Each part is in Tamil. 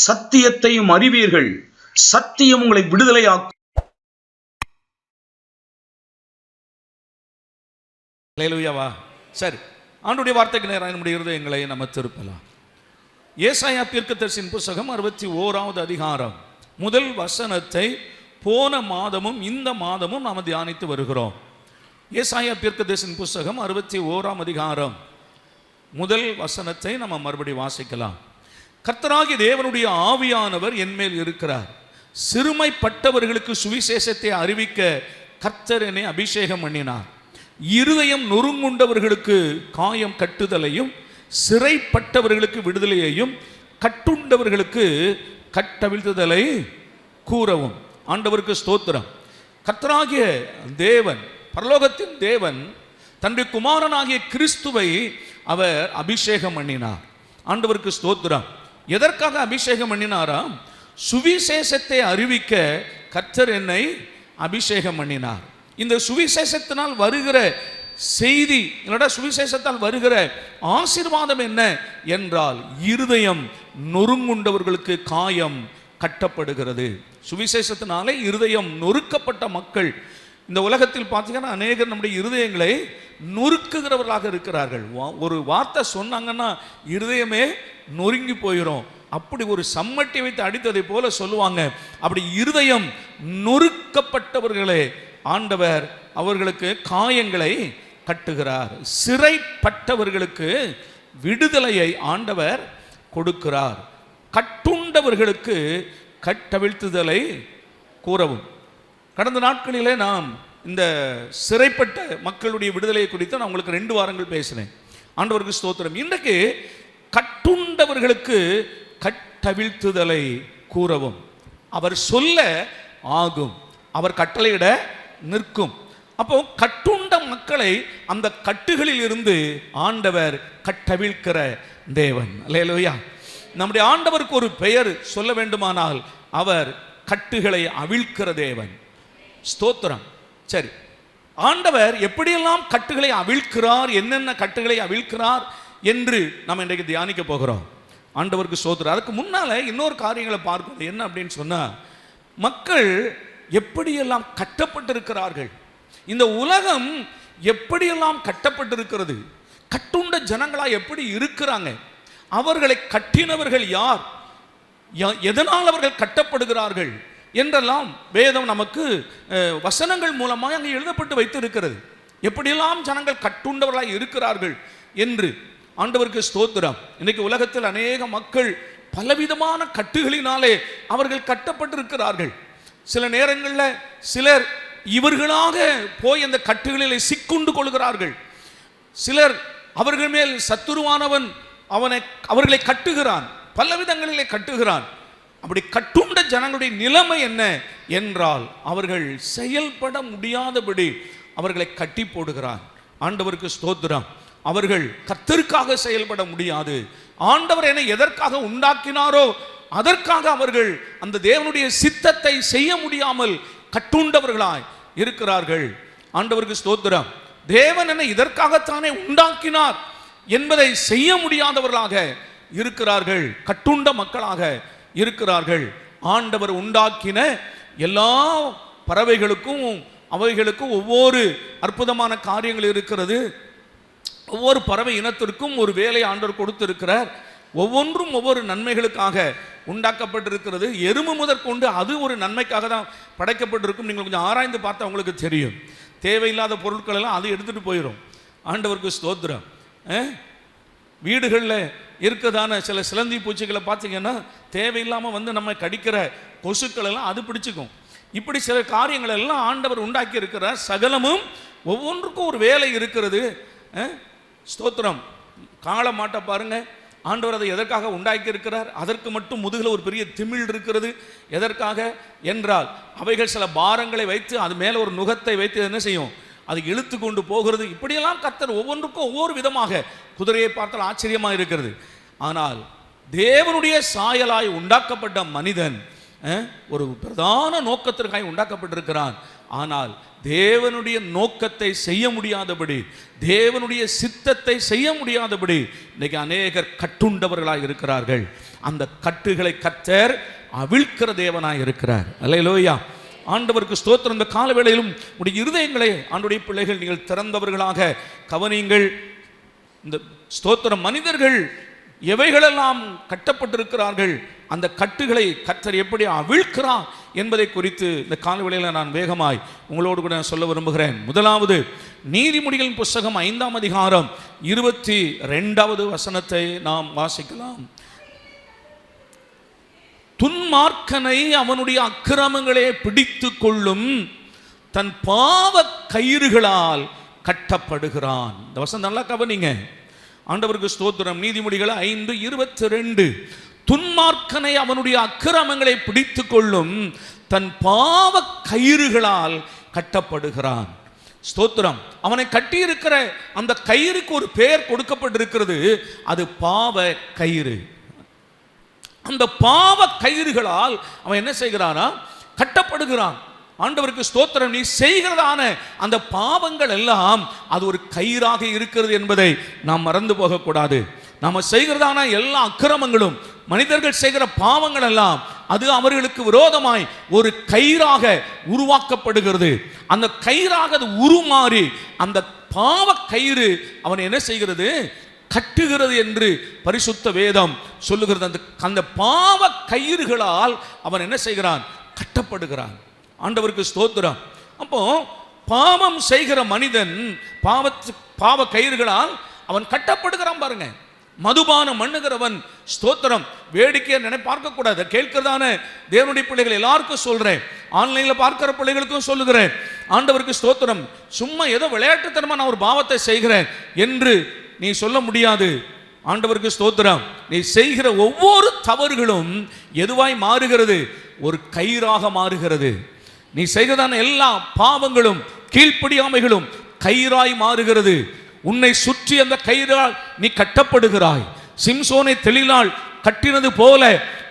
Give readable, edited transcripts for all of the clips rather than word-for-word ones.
சத்தியத்தையும் அறிவீர்கள், சத்தியம் உங்களை விடுதலையாக்கும். அல்லேலூயாவா? சரி, ஆண்டுடைய வார்த்தைக்கு நேராக நம்முடைய இருதயங்களை நம்ம திருப்பலாம். ஏசாயா தீர்க்கதரிசியின் புத்தகம் 61வது அதிகாரம் முதல் வசனத்தை போன மாதமும் இந்த மாதமும் நாம் தியானித்து வருகிறோம். ஏசாயா தீர்க்கதரிசியின் புத்தகம் 61ஆம் அதிகாரம் முதல் வசனத்தை நம்ம மறுபடி வாசிக்கலாம். கர்த்தராகிய தேவனுடைய ஆவியானவர் என்மேல் இருக்கிறார், சிறுமைப்பட்டவர்களுக்கு சுவிசேஷத்தை அறிவிக்க கர்த்தர் என்னை அபிஷேகம் பண்ணினார். இருதயம் நொறுங்குண்டவர்களுக்கு காயம் கட்டுதலையும், சிறைப்பட்டவர்களுக்கு விடுதலையையும், கட்டுண்டவர்களுக்கு கட்டவிழ்த்துதலை கூறவும். ஆண்டவருக்கு ஸ்தோத்திரம். கர்த்தராகிய தேவன், பரலோகத்தின் தேவன் தன்னுடைய குமாரனாகிய கிறிஸ்துவை அவர் அபிஷேகம் பண்ணினார். ஆண்டவருக்கு ஸ்தோத்திரம். எதற்காக அபிஷேகம் பண்ணினாராம்? சுவிசேஷத்தை அறிவிக்க கர்த்தர் என்னை அபிஷேகம் பண்ணினார். இந்த சுவிசேஷத்தினால் வருகிற செய்தி, இல்லைனா சுவிசேஷத்தால் வருகிற ஆசீர்வாதம் என்ன என்றால், இருதயம் நொறுங்குண்டவர்களுக்கு காயம் கட்டப்படுகிறது. சுவிசேஷத்தினாலே இருதயம் நொறுக்கப்பட்ட மக்கள் இந்த உலகத்தில் பார்த்தீங்கன்னா அநேகர் நம்முடைய இருதயங்களை நொறுக்குகிறவர்களாக இருக்கிறார்கள். ஒரு வார்த்தை சொன்னாங்கன்னா இருதயமே நொறுங்கி போயிடும். அப்படி ஒரு சம்மட்டி வைத்து அடித்ததை போல சொல்லுவாங்க. அப்படி இருதயம் நொறுக்கப்பட்டவர்களே ஆண்டவர் அவர்களுக்கு காயங்களை கட்டுகிறார். சிறைப்பட்டவர்களுக்கு விடுதலையை ஆண்டவர் கொடுக்கிறார். கட்டுண்டவர்களுக்கு கட்டவிழ்த்துதலை கூறவும். கடந்த நாட்களிலே நாம் இந்த சிறைப்பட்ட மக்களுடைய விடுதலையை குறித்து நான் உங்களுக்கு 2 வாரங்கள் பேசினேன். ஆண்டவருக்கு ஸ்தோத்திரம். இன்றைக்கு கட்டுண்டவர்களுக்கு கட்டவிழ்த்துதலை கூறவும். அவர் சொல்ல ஆகும், அவர் கட்டளையிட நிற்கும். அப்போ கட்டுண்ட மக்களை அந்த கட்டுகளில் இருந்து ஆண்டவர் கட்டவிழ்க்கிற தேவன். அல்லேலூயா. நம்முடைய ஆண்டவருக்கு ஒரு பெயர் சொல்ல வேண்டுமானால் அவர் கட்டுகளை அவிழ்க்கிற தேவன். ஸ்தோத்திரம். சரி, ஆண்டவர் எப்படியெல்லாம் கட்டுகளை அவிழ்க்கிறார், என்னென்ன கட்டுகளை அவிழ்க்கிறார் என்று நாம் இன்றைக்கு தியானிக்க போகிறோம். ஆண்டவருக்கு ஸ்தோத்திரம். அதுக்கு முன்னால இன்னொரு காரியங்களை பார்க்கணும். என்ன அப்படின்னு சொன்னா, மக்கள் எப்படியெல்லாம் கட்டப்பட்டிருக்கிறார்கள், இந்த உலகம் எப்படியெல்லாம் கட்டப்பட்டிருக்கிறது, கட்டுண்ட ஜனங்களா எப்படி இருக்கிறாங்க, அவர்களை கட்டினவர்கள் யார், எதனால் அவர்கள் கட்டப்படுகிறார்கள் என்றெல்லாம் வேதம் நமக்கு வசனங்கள் மூலமாக அங்கே எழுதப்பட்டு வைத்து இருக்கிறது. எப்படியெல்லாம் ஜனங்கள் கட்டுண்டவர்களாக இருக்கிறார்கள் என்று. ஆண்டவருக்கு ஸ்தோத்திரம். இன்னைக்கு உலகத்தில் அநேக மக்கள் பலவிதமான கட்டுகளினாலே அவர்கள் கட்டப்பட்டிருக்கிறார்கள். சில நேரங்களில் சிலர் இவர்களாக போய் அந்த கட்டுகளில் சிக்குண்டு கொள்கிறார்கள். சிலர் அவர்கள் மேல் சத்துருவானவன் அவர்களை கட்டுகிறான், பலவிதங்களிலே கட்டுகிறான். அப்படி கட்டுண்ட ஜனங்களுடைய நிலைமை என்ன என்றால், அவர்கள் செயல்பட முடியாதபடி அவர்களை கட்டி போடுகிறான். ஆண்டவருக்கு ஸ்தோத்திரம். அவர்கள் கர்த்தருக்காக செயல்பட முடியாது. ஆண்டவர் என்னை எதற்காக உண்டாக்கினாரோ அதற்காக அவர்கள் அந்த தேவனுடைய சித்தத்தை செய்ய முடியாமல் கட்டுண்டவர்களாய் இருக்கிறார்கள். ஆண்டவருக்கு ஸ்தோத்திரம். தேவன் என்னை இதற்காகத்தானே உண்டாக்கினார் என்பதை செய்ய முடியாதவர்களாக இருக்கிறார்கள், கட்டுண்ட மக்களாக இருக்கிறார்கள். ஆண்டவர் உண்டாக்கின எல்லா பறவைகளுக்கும் அவைகளுக்கும் ஒவ்வொரு அற்புதமான காரியங்கள் இருக்கிறது. ஒவ்வொரு பறவை இனத்திற்கும் ஒரு வேலை ஆண்டவர் கொடுத்திருக்கிறார். ஒவ்வொன்றும் ஒவ்வொரு நன்மைகளுக்காக உண்டாக்கப்பட்டிருக்கிறது. எறும்பு முதற்கொண்டு அது ஒரு நன்மைக்காக தான் படைக்கப்பட்டிருக்கும். நீங்கள் கொஞ்சம் ஆராய்ந்து பார்த்தா உங்களுக்கு தெரியும். தேவையில்லாத பொருட்கள் எல்லாம் அது எடுத்துகிட்டு போயிடும். ஆண்டவருக்கு ஸ்தோத்திரம். வீடுகளில் இருக்கிறதான சில சிலந்தி பூச்சிகளை பார்த்தீங்கன்னா தேவையில்லாமல் வந்து நம்ம கடிக்கிற கொசுக்கள் எல்லாம் அது பிடிச்சிக்கும். இப்படி சில காரியங்கள் எல்லாம் ஆண்டவர் உண்டாக்கி இருக்கிறார். சகலமும் ஒவ்வொன்றுக்கும் ஒரு வேலை இருக்கிறது. ஸ்தோத்திரம். காளை மாட்டை பாருங்க, ஆண்டவர் அதை எதற்காக உண்டாக்கி இருக்கிறார்? அதற்கு மட்டும் முதுகில் ஒரு பெரிய திமிழ் இருக்கிறது. எதற்காக என்றால், அவைகள் சில பாரங்களை வைத்து அது மேலே ஒரு நுகத்தை வைத்து என்ன செய்யும், அது இழுத்து கொண்டு போகிறது. இப்படியெல்லாம் கர்த்தர் ஒவ்வொன்றுக்கும் ஒவ்வொரு விதமாக. குதிரையை பார்த்தால் ஆச்சரியமாக இருக்கிறது. ஆனால் தேவனுடைய சாயலாய் உண்டாக்கப்பட்ட மனிதன் ஒரு பிரதான நோக்கத்திற்காக உண்டாக்கப்பட்டிருக்கிறான். ஆனால் தேவனுடைய நோக்கத்தை செய்ய முடியாதபடி, தேவனுடைய சித்தத்தை செய்ய முடியாதபடி இன்னைக்கு அநேகர் கட்டுண்டவர்களாக இருக்கிறார்கள். அந்த கட்டுகளை கர்த்தர் அவிழ்க்கிற தேவனாய் இருக்கிறார். அல்லேலூயா. ஆண்டவருக்கு ஸ்தோத்திரம். இந்த காலவேளையிலும் உடைய இருதயங்களை ஆண்டுடைய பிள்ளைகள் நீங்கள் திறந்தவர்களாக கவனியுங்கள். இந்த ஸ்தோத்திரம் மனிதர்கள் எவைகளெல்லாம் கட்டப்பட்டிருக்கிறார்கள், அந்த கட்டுகளை கர்த்தர் எப்படி அவிழ்க்கிறார் என்பதை குறித்து இந்த காலவேளையில் நான் வேகமாய் உங்களோடு கூட சொல்ல விரும்புகிறேன். முதலாவது நீதிமொழிகளின் புஸ்தகம் 5ஆம் அதிகாரம் 22வது வசனத்தை நாம் வாசிக்கலாம். துன்மார்க்கனை அவனுடைய அக்கிரமங்களே பிடித்து கொள்ளும், தன் பாவ கயிறுகளால் கட்டப்படுகிறான். இந்த வசனம் நல்லா கவனிங்க. ஆண்டவருக்கு ஸ்தோத்திரம். நீதிமொழிகள் 5:22. துன்மார்க்கனை அவனுடைய அக்கிரமங்களை பிடித்து கொள்ளும், தன் பாவ கயிறுகளால் கட்டப்படுகிறான். ஸ்தோத்திரம். அவனை கட்டியிருக்கிற அந்த கயிறுக்கு ஒரு பெயர் கொடுக்கப்பட்டிருக்கிறது. அது பாவ கயிறு. அந்த பாவ கயிறுகளால் அவன் என்ன செய்கிறானா? கட்டப்படுகிறான். ஆண்டவருக்கு ஸ்தோத்திரம். நீ செய்கிறதான அந்த பாவங்கள் எல்லாம் அது ஒரு கயிறாக இருக்கிறது என்பதை நாம் மறந்து போகக்கூடாது. நாம் செய்கிறதான எல்லா அக்கிரமங்களும், மனிதர்கள் செய்கிற பாவங்கள் எல்லாம் அது அவர்களுக்கு விரோதமாய் ஒரு கயிறாக உருவாக்கப்படுகிறது. அந்த கயிறாக அது உருமாறி அந்த பாவ கயிறு அவன் என்ன செய்கிறது? கட்டுகிறது என்று பரிசுத்த வேதம் சொல்லுகிறது. அந்த பாவ கயிறுகளால் அவன் என்ன செய்கிறான்? கட்டப்படுகிறான். ஆண்டவருக்கு ஸ்தோத்திரம். அப்போ பாவம் செய்கிற மனிதன் பாவ கயிறுகளால் அவன் கட்டப்படுகிறான். பாருங்க, மதுபானம் பண்ணுகிறவன் ஸ்தோத்திரம் வேடிக்கையை பார்க்க கூடாது. கேட்கிறதான தேவனுடைய பிள்ளைகள் எல்லாருக்கும் சொல்றேன், ஆன்லைன்ல பார்க்கிற பிள்ளைகளுக்கும் சொல்லுகிறேன். ஆண்டவருக்கு ஸ்தோத்திரம். சும்மா ஏதோ விளையாட்டுத்தனமா நான் ஒரு பாவத்தை செய்கிறேன் என்று நீ சொல்ல முடியாது. ஆண்டவருக்கு ஸ்தோத்திரம். நீ செய்கிற ஒவ்வொரு தவறுகளும் எதுவாய் மாறுகிறது? ஒரு கயிறாக மாறுகிறது. நீ செய்கிறதான எல்லா பாவங்களும் கீழ்ப்படியாமைகளும் கயிறாய் மாறுகிறது. உன்னை சுற்றி அந்த கயிறால் நீ கட்டப்படுகிறாய். சிம்சோனை தெளிலால் கட்டினது போல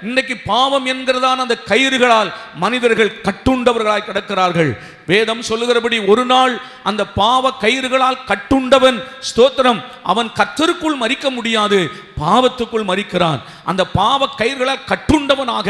இன்னைக்கு பாவம் என்கிறதான அந்த கயிறுகளால் மனிதர்கள் கட்டுண்டவர்களாய் கிடக்கிறார்கள். வேதம் சொல்லுகிறபடி ஒரு நாள் அந்த பாவ கயிறுகளால் கட்டுண்டவன் ஸ்தோத்திரம் அவன் கர்த்தருக்குள் மரிக்க முடியாது, பாவத்துக்குள் மரிக்கிறான். அந்த பாவ கயிறுகளால் கட்டுண்டவனாக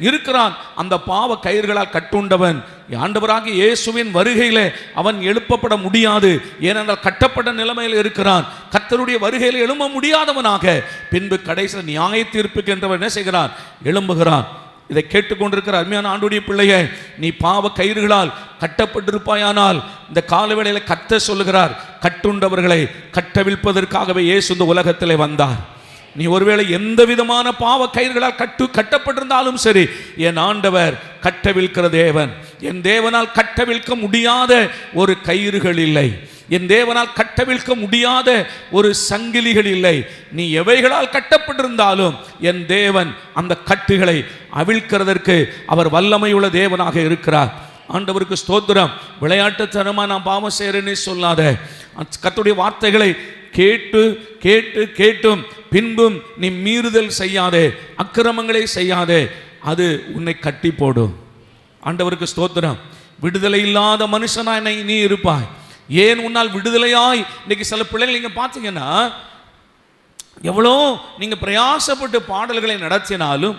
இருக்கிறான். அந்த பாவ கயிறுகளால் கட்டுண்டவன் ஆண்டவராகிய இயேசுவின் வருகையிலே அவன் எழுப்பப்பட முடியாது. ஏனென்றால் கட்டப்பட்ட நிலைமையில் இருக்கிறான். கர்த்தருடைய வருகையில் எழும்ப முடியாதவனாக பின்பு கடைசியில் நியாய தீர்ப்புக்கு என்றவன் என்ன செய்கிறான்? எழும்புகிறான். இதை கேட்டுக்கொண்டிருக்கிற அருமையான ஆண்டுடைய பிள்ளையே, நீ பாவ கயிறுகளால் கட்டப்பட்டிருப்பாயானால் இந்த காலவேளையில் கர்த்தர் சொல்லுகிறார், கட்டுண்டவர்களை கட்டவிழ்ப்பதற்காகவே இயேசு இந்த உலகத்திலே வந்தார். நீ ஒருவேளை எந்த விதமான பாவ கயிறுகளால் கட்டப்பட்டிருந்தாலும் சரி, என் ஆண்டவர் கட்டவிழ்க்கிற தேவன். என் தேவனால் கட்டவிழ்க்க முடியாத ஒரு கயிறுகள் இல்லை. என் தேவனால் கட்டவிழ்க்க முடியாத ஒரு சங்கிலிகள் இல்லை. நீ எவைகளால் கட்டப்பட்டிருந்தாலும் என் தேவன் அந்த கட்டுகளை அவிழ்க்கிறதற்கு அவர் வல்லமையுள்ள தேவனாக இருக்கிறார். ஆண்டவருக்கு ஸ்தோத்திரம். விளையாட்டுத்தனமா நான் பாவம் செய்கிறேன்னு சொல்லாத. கர்த்தருடைய வார்த்தைகளை கேட்டு கேட்டு கேட்டும் பின்பும் நீ மீறுதல் செய்யாதே, அக்கிரமங்களை செய்யாதே. அது உன்னை கட்டி போடும். ஆண்டவருக்கு ஸ்தோத்திரம். விடுதலை இல்லாத மனுஷனாய் நீ இருப்பாய். ஏன் உன்னால் விடுதலையாய் இன்னைக்கு சில பிள்ளைகள் நீங்க பார்த்தீங்கன்னா, எவ்வளோ நீங்க பிரயாசப்பட்டு பாடல்களை நடத்தினாலும்,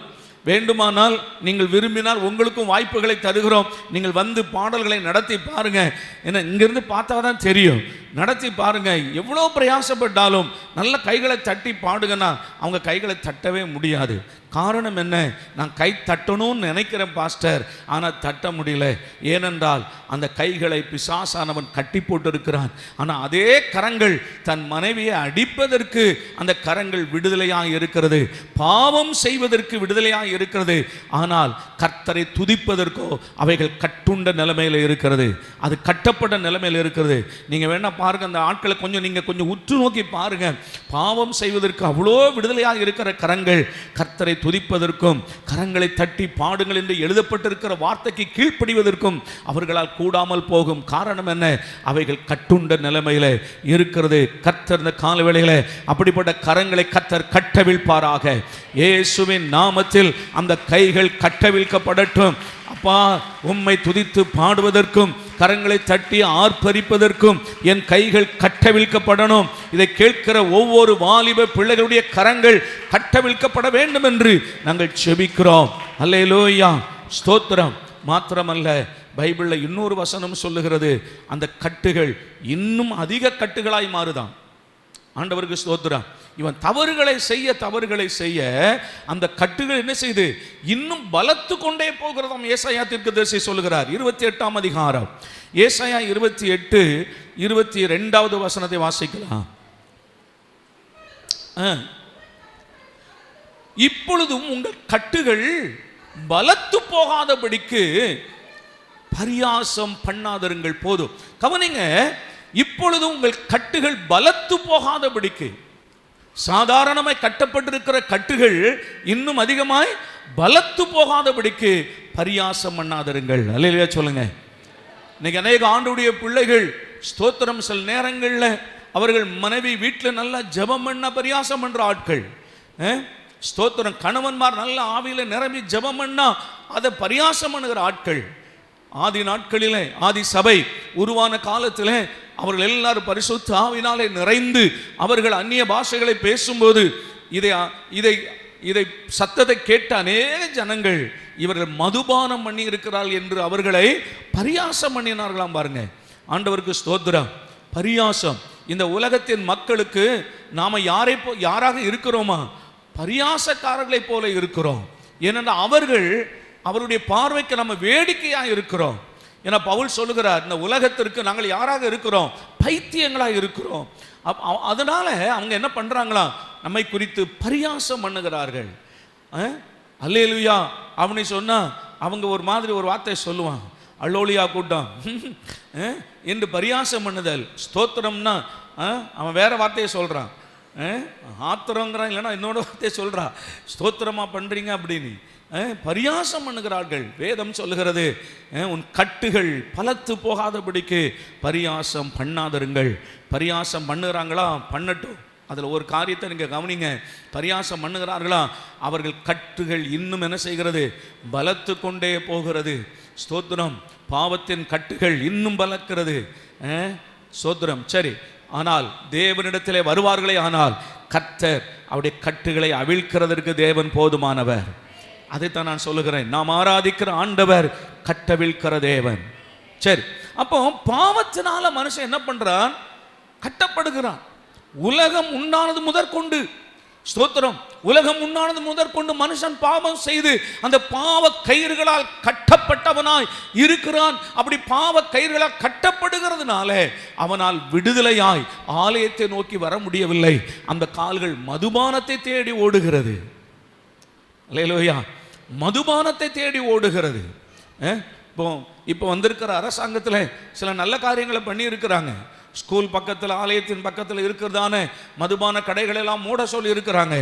வேண்டுமானால் நீங்கள் விரும்பினால் உங்களுக்கும் வாய்ப்புகளை தருகிறோம். நீங்கள் வந்து பாடல்களை நடத்தி பாருங்க. ஏன்னா இங்கிருந்து பார்த்தா தான் தெரியும். நடத்தி பாருங்க. எவ்வளோ பிரயாசப்பட்டாலும் நல்ல கைகளை தட்டி பாடுங்கன்னா அவங்க கைகளை தட்டவே முடியாது. காரணம் என்ன? நான் கை தட்டணும்னு நினைக்கிறேன் பாஸ்டர், ஆனால் தட்ட முடியல. ஏனென்றால் அந்த கைகளை பிசாசானவன் கட்டி போட்டு இருக்கிறான். ஆனால் அதே கரங்கள் தன் மனைவியை அடிப்பதற்கு அந்த கரங்கள் விடுதலையாக இருக்கிறது, பாவம் செய்வதற்கு விடுதலையாக இருக்கிறது. ஆனால் கர்த்தரை துதிப்பதற்கோ அவைகள் கட்டுண்ட நிலைமையில் இருக்கிறது. அது கட்டப்பட்ட நிலைமையில் இருக்கிறது. நீங்க வேணா பாருங்க, அந்த ஆட்களை நீங்க கொஞ்சம் உற்று நோக்கி பாருங்க. பாவம் செய்வதற்கு அவ்வளோ விடுதலையாக இருக்கிற கரங்கள் கர்த்தரை துதிப்பதற்கும் கரங்களை தட்டி பாடுங்கள் என்று எழுதப்பட்டிருக்கிற வார்த்தைக்கு கீழ்ப்படிவதற்கும் அவர்களால் கூடாமல் போகும். காரணம் என்ன? அவைகள் கட்டுண்ட நிலைமையில இருக்கிறது. கர்த்தர் இந்த காலவேளையில அப்படிப்பட்ட கரங்களை கர்த்தர் கட்டவிழ்ப்பாராக. இயேசுவின் நாமத்தில் அந்த கைகள் கட்டவிழ்க்கப்படட்டும். அப்பா உம்மை துதித்து பாடுவதற்கும் கரங்களை தட்டி ஆர்ப்பரிப்பதற்கும் என் கைகள் கட்டவிழ்க்கப்படணும். இதை கேட்கிற ஒவ்வொரு வாலிப பிள்ளைகளுடைய கரங்கள் கட்டவிழ்க்கப்பட வேண்டும் என்று நாங்கள் செபிக்கிறோம். அல்லேலூயா, ஸ்தோத்திரம். மாத்திரமல்ல, பைபிளில் இன்னொரு வசனம் சொல்லுகிறது, அந்த கட்டுகள் இன்னும் அதிக கட்டுகளாய் மாறுதான். ஆண்டவருக்கு ஸ்தோத்திரம். இவன் தவறுகளை செய்ய அந்த கட்டுகள் என்ன செய்து இன்னும் பலத்து கொண்டே போகிறதாம். ஏசாயா தீர்க்கதரிசி சொல்லுகிறார் 28ஆம் அதிகாரம், ஏசாயா 28 22வது வசனத்தை வாசிக்கலாம். இப்பொழுதும் உங்கள் கட்டுகள் பலத்து போகாதபடிக்கு பரியாசம் பண்ணாதருங்கள். போதும், கவனிங்க. இப்பொழுதும் உங்கள் கட்டுகள் பலத்து போகாதபடிக்கு, சாதாரணமாய் கட்டப்பட்டிருக்கிற கட்டுகள் இன்னும் அதிகமாய் பலத்து போகாதபடிக்கு பரியாசம் பண்ணாதருங்கள். அல்லேலூயா சொல்லுங்க. இன்னைக்கு அநேக ஆண்டுடைய பிள்ளைகள் ஸ்தோத்திரம், சில நேரங்களில் அவர்கள் மனைவி வீட்டில் நல்லா ஜெபம் பண்ண பரியாசம் பண்ற ஆட்கள், ஸ்தோத்திரம், கணவன்மார் நல்ல ஆவியில நிரம்பி ஜெபம் பண்ணா அதை பரியாசம் பண்ணுகிற ஆட்கள். ஆதி நாட்களிலே, ஆதி சபை உருவான காலத்தில் அவர்கள் எல்லாரும் பரிசுத்த ஆவியினாலே நிறைந்து அவர்கள் அந்நிய பாஷைகளை பேசும்போது இதை சத்தத்தை கேட்ட அநேக ஜனங்கள் இவர்கள் மதுபானம் பண்ணி இருக்கிறார்கள் என்று அவர்களை பரியாசம் பண்ணினார்களாம். பாருங்க, ஆண்டவருக்கு ஸ்தோத்திரம். பரியாசம். இந்த உலகத்தின் மக்களுக்கு நாம யாராக இருக்கிறோமா? பரியாசக்காரர்களை போல இருக்கிறோம். ஏனென்றால் அவருடைய பார்வைக்கு நம்ம வேடிக்கையா இருக்கிறோம். ஏன்னா பவுல் சொல்லுகிறார், இந்த உலகத்திற்கு நாங்கள் யாராக இருக்கிறோம்? பைத்தியங்களாக இருக்கிறோம். அதனால அவங்க என்ன பண்றாங்களா? நம்மை குறித்து பரியாசம் பண்ணுகிறார்கள். அல்லேலூயா அப்படி சொன்னா அவங்க ஒரு மாதிரி ஒரு வார்த்தை சொல்லுவாங்க, அல்லோலியா கூட்டம் என்று பரியாசம் பண்ணுதல். ஸ்தோத்திரம்னா அவன் வேற வார்த்தையை சொல்றான், ஆத்திரங்கிறான், இல்லைன்னா இன்னொரு வார்த்தையை சொல்றான், ஸ்தோத்திரமா பண்றீங்க அப்படின்னு பரியாசம் பண்ணுகிறார்கள். வேதம் சொல்லுகிறது, உன் கட்டுகள் பலத்து போகாதபடிக்கு பரியாசம் பண்ணாதருங்கள். பரியாசம் பண்ணுகிறாங்களா? பண்ணட்டும். அதில் ஒரு காரியத்தை நீங்கள் கவனிங்க. பரியாசம் பண்ணுகிறார்களா? அவர்கள் கட்டுகள் இன்னும் என்ன செய்கிறது? பலத்து கொண்டே போகிறது. ஸ்தோத்திரம். பாவத்தின் கட்டுகள் இன்னும் பலக்கிறது. ஸ்தோத்திரம். சரி, ஆனால் தேவனிடத்திலே வருவார்களே, ஆனால் கர்த்தர் அவருடைய கட்டுகளை அவிழ்க்கிறதற்கு தேவன் போதுமானவர். அதைத்தான் நான் சொல்லுகிறேன். நாம் ஆராதிக்கிற ஆண்டவர் கட்டவிழ்க்கிற தேவன். சரி, அப்போ பாவத்தினால மனுஷன் என்ன பண்றான்? கட்டப்படுகிறான். உலகம் உண்டானது முதற்கொண்டு, ஸ்தோத்திரம், உலகம் உண்டானது முதற்கொண்டு மனுஷன் பாவம் செய்து அந்த பாவ கயிறுகளால் கட்டப்பட்டவனாய் இருக்கிறான். அப்படி பாவ கயிறுகளால் கட்டப்படுகிறதுனால அவனால் விடுதலையாய் ஆலயத்தை நோக்கி வர முடியவில்லை. அந்த கால்கள் மதுபானத்தை தேடி ஓடுகிறது. அல்லேலூயா, மதுபானத்தை தேடி ஓடுகிறது. இப்போ வந்திருக்கிற அரசாங்கத்தில் சில நல்ல காரியங்களை பண்ணி இருக்கிறாங்க. ஸ்கூல் பக்கத்தில், ஆலயத்தின் பக்கத்தில் இருக்கிறதான மதுபான கடைகள் எல்லாம் மூட சொல்லி இருக்கிறாங்க.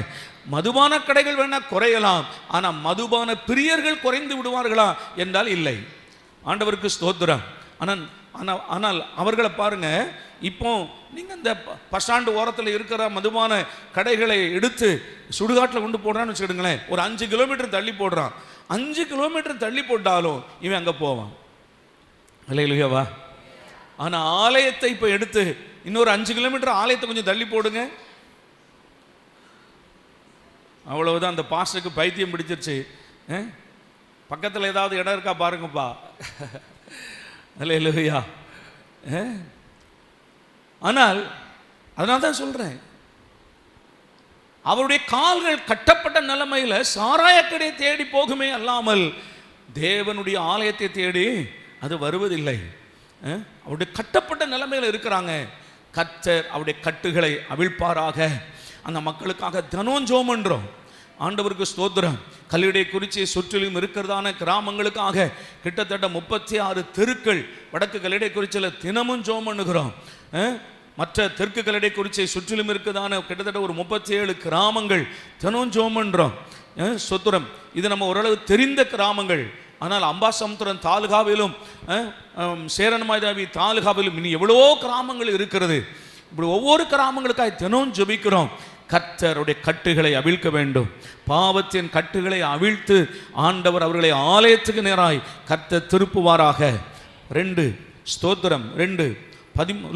மதுபான கடைகள் வேணா குறையலாம், ஆனால் மதுபான பிரியர்கள் குறைந்து விடுவார்களா என்றால் இல்லை. ஆண்டவருக்கு ஸ்தோத்திரம். ஆனால் அவர்களை பாருங்க, இப்போ நீங்கள் இந்த பஸ் ஸ்டாண்டு ஓரத்தில் இருக்கிற மதுபான கடைகளை எடுத்து சுடுகாட்டில் கொண்டு போடுறான்னு வச்சுக்கிடுங்களேன். ஒரு 5 கிலோமீட்டர் தள்ளி போடுறான். 5 கிலோமீட்டர் தள்ளி போட்டாலும் இவன் அங்கே போவான். அல்லேலூயாவா. ஆனால் ஆலயத்தை இப்போ எடுத்து இன்னொரு 5 கிலோமீட்டர் ஆலயத்தை கொஞ்சம் தள்ளி போடுங்க, அவ்வளவுதான். அந்த பாஸ்டருக்கு பைத்தியம் பிடிச்சிருச்சு. பக்கத்தில் ஏதாவது இடம் இருக்கா பாருங்கப்பா. அல்லேலூயா. ஆனால் அதனால தான் சொல்றேன், அவருடைய கால்கள் கட்டப்பட்ட நிலைமையில சாராயக்கடை தேடி போகுமே அல்லாமல் தேவனுடைய ஆலயத்தை தேடி அது வருவதில்லை. அவருடைய கட்டப்பட்ட நிலைமையில இருக்கிறாங்க. கர்த்தர் அவருடைய கட்டுகளை அவிழ்ப்பாராக. அந்த மக்களுக்காக தினம் ஜெபம் பண்றோம். ஆண்டவருக்கு ஸ்தோத்திரம். கல்லிடை குறிச்சி சுற்றிலும் இருக்கிறதான கிராமங்களுக்காக கிட்டத்தட்ட 36 தெருக்கள் வடக்கு கல்லிடை குறிச்சியில் தினமும் ஜெபம் பண்ணுகிறோம். மற்ற தெற்கு கல்லிடை குறிச்சி சுற்றிலும் இருக்கிறதான கிட்டத்தட்ட ஒரு 37 கிராமங்கள் தினம் ஜெபம் பண்றோம். ஸ்தோத்திரம். இது நம்ம ஓரளவு தெரிந்த கிராமங்கள். ஆனால் அம்பாசமுத்திரம் தாலுகாவிலும் சேரன்மாதாவி தாலுகாவிலும் இனி எவ்வளோ கிராமங்கள் இருக்கிறது. இப்படி ஒவ்வொரு கிராமங்களுக்காக தினம் ஜெபிக்கிறோம். கர்த்தருடைய கட்டுகளை அவிழ்க்க வேண்டும். பாவத்தின் கட்டுகளை அவிழ்த்து ஆண்டவர் அவர்களை ஆலயத்துக்கு நேராய் கர்த்தர் திருப்புவாராக. 2 ஸ்தோத்திரம் 2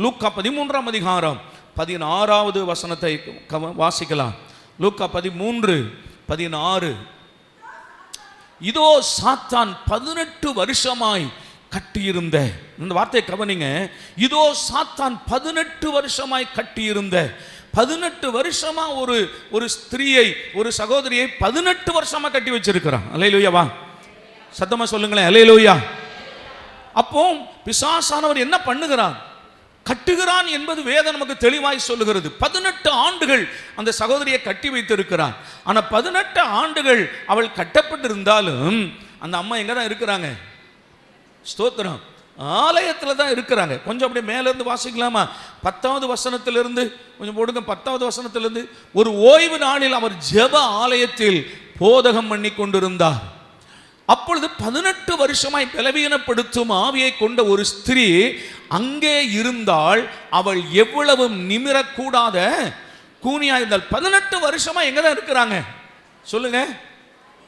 லூக்கா 13ஆம் அதிகாரம் 16வது வசனத்தை வாசிக்கலாம். லூக்கா 13:16. இதோ சாத்தான் 18 வருஷமாய் கட்டியிருந்த, இந்த வார்த்தையை கவனிங்க. இதோ சாத்தான் 18 வருஷமாய் கட்டியிருந்த, 18 வருஷமா ஒரு ஸ்திரீயை, ஒரு சகோதரியை 18 வருஷமா கட்டி வச்சிருக்கிறான். அல்லேலூயா, வா சத்தமா சொல்லுங்களேன், அல்லேலூயா. அப்போ பிசாசானவர் என்ன பண்ணுகிறான்? கட்டுகிறான் என்பது வேதம் நமக்கு தெளிவாய் சொல்லுகிறது. 18 ஆண்டுகள் அந்த சகோதரியை கட்டி வைத்திருக்கிறான். ஆனா 18 ஆண்டுகள் அவள் கட்டப்பட்டிருந்தாலும் அந்த அம்மா எங்க தான் இருக்கிறாங்க? ஸ்தோத்திரம், ஆலயத்தில் தான் இருக்கிறாங்க. கொஞ்சம் அப்படியே மேலேருந்து வாசிக்கலாமா? 10வது வசனத்திலிருந்து கொஞ்சம் போடுங்க. 10வது வசனத்திலிருந்து, ஒரு ஓய்வு நாளில் அவர் ஜெப ஆலயத்தில் போதகம் பண்ணி கொண்டிருந்தார். அப்பொழுது 18 வருஷமாய் பலவீனப்படுத்தும் ஆவியை கொண்ட ஒரு ஸ்திரீ அங்கே இருந்தால், அவள் எவ்வளவு நிமிரக்கூடாத கூனியா இருந்தால். 18 வருஷமா எங்க தான் இருக்கிறாங்க சொல்லுங்க?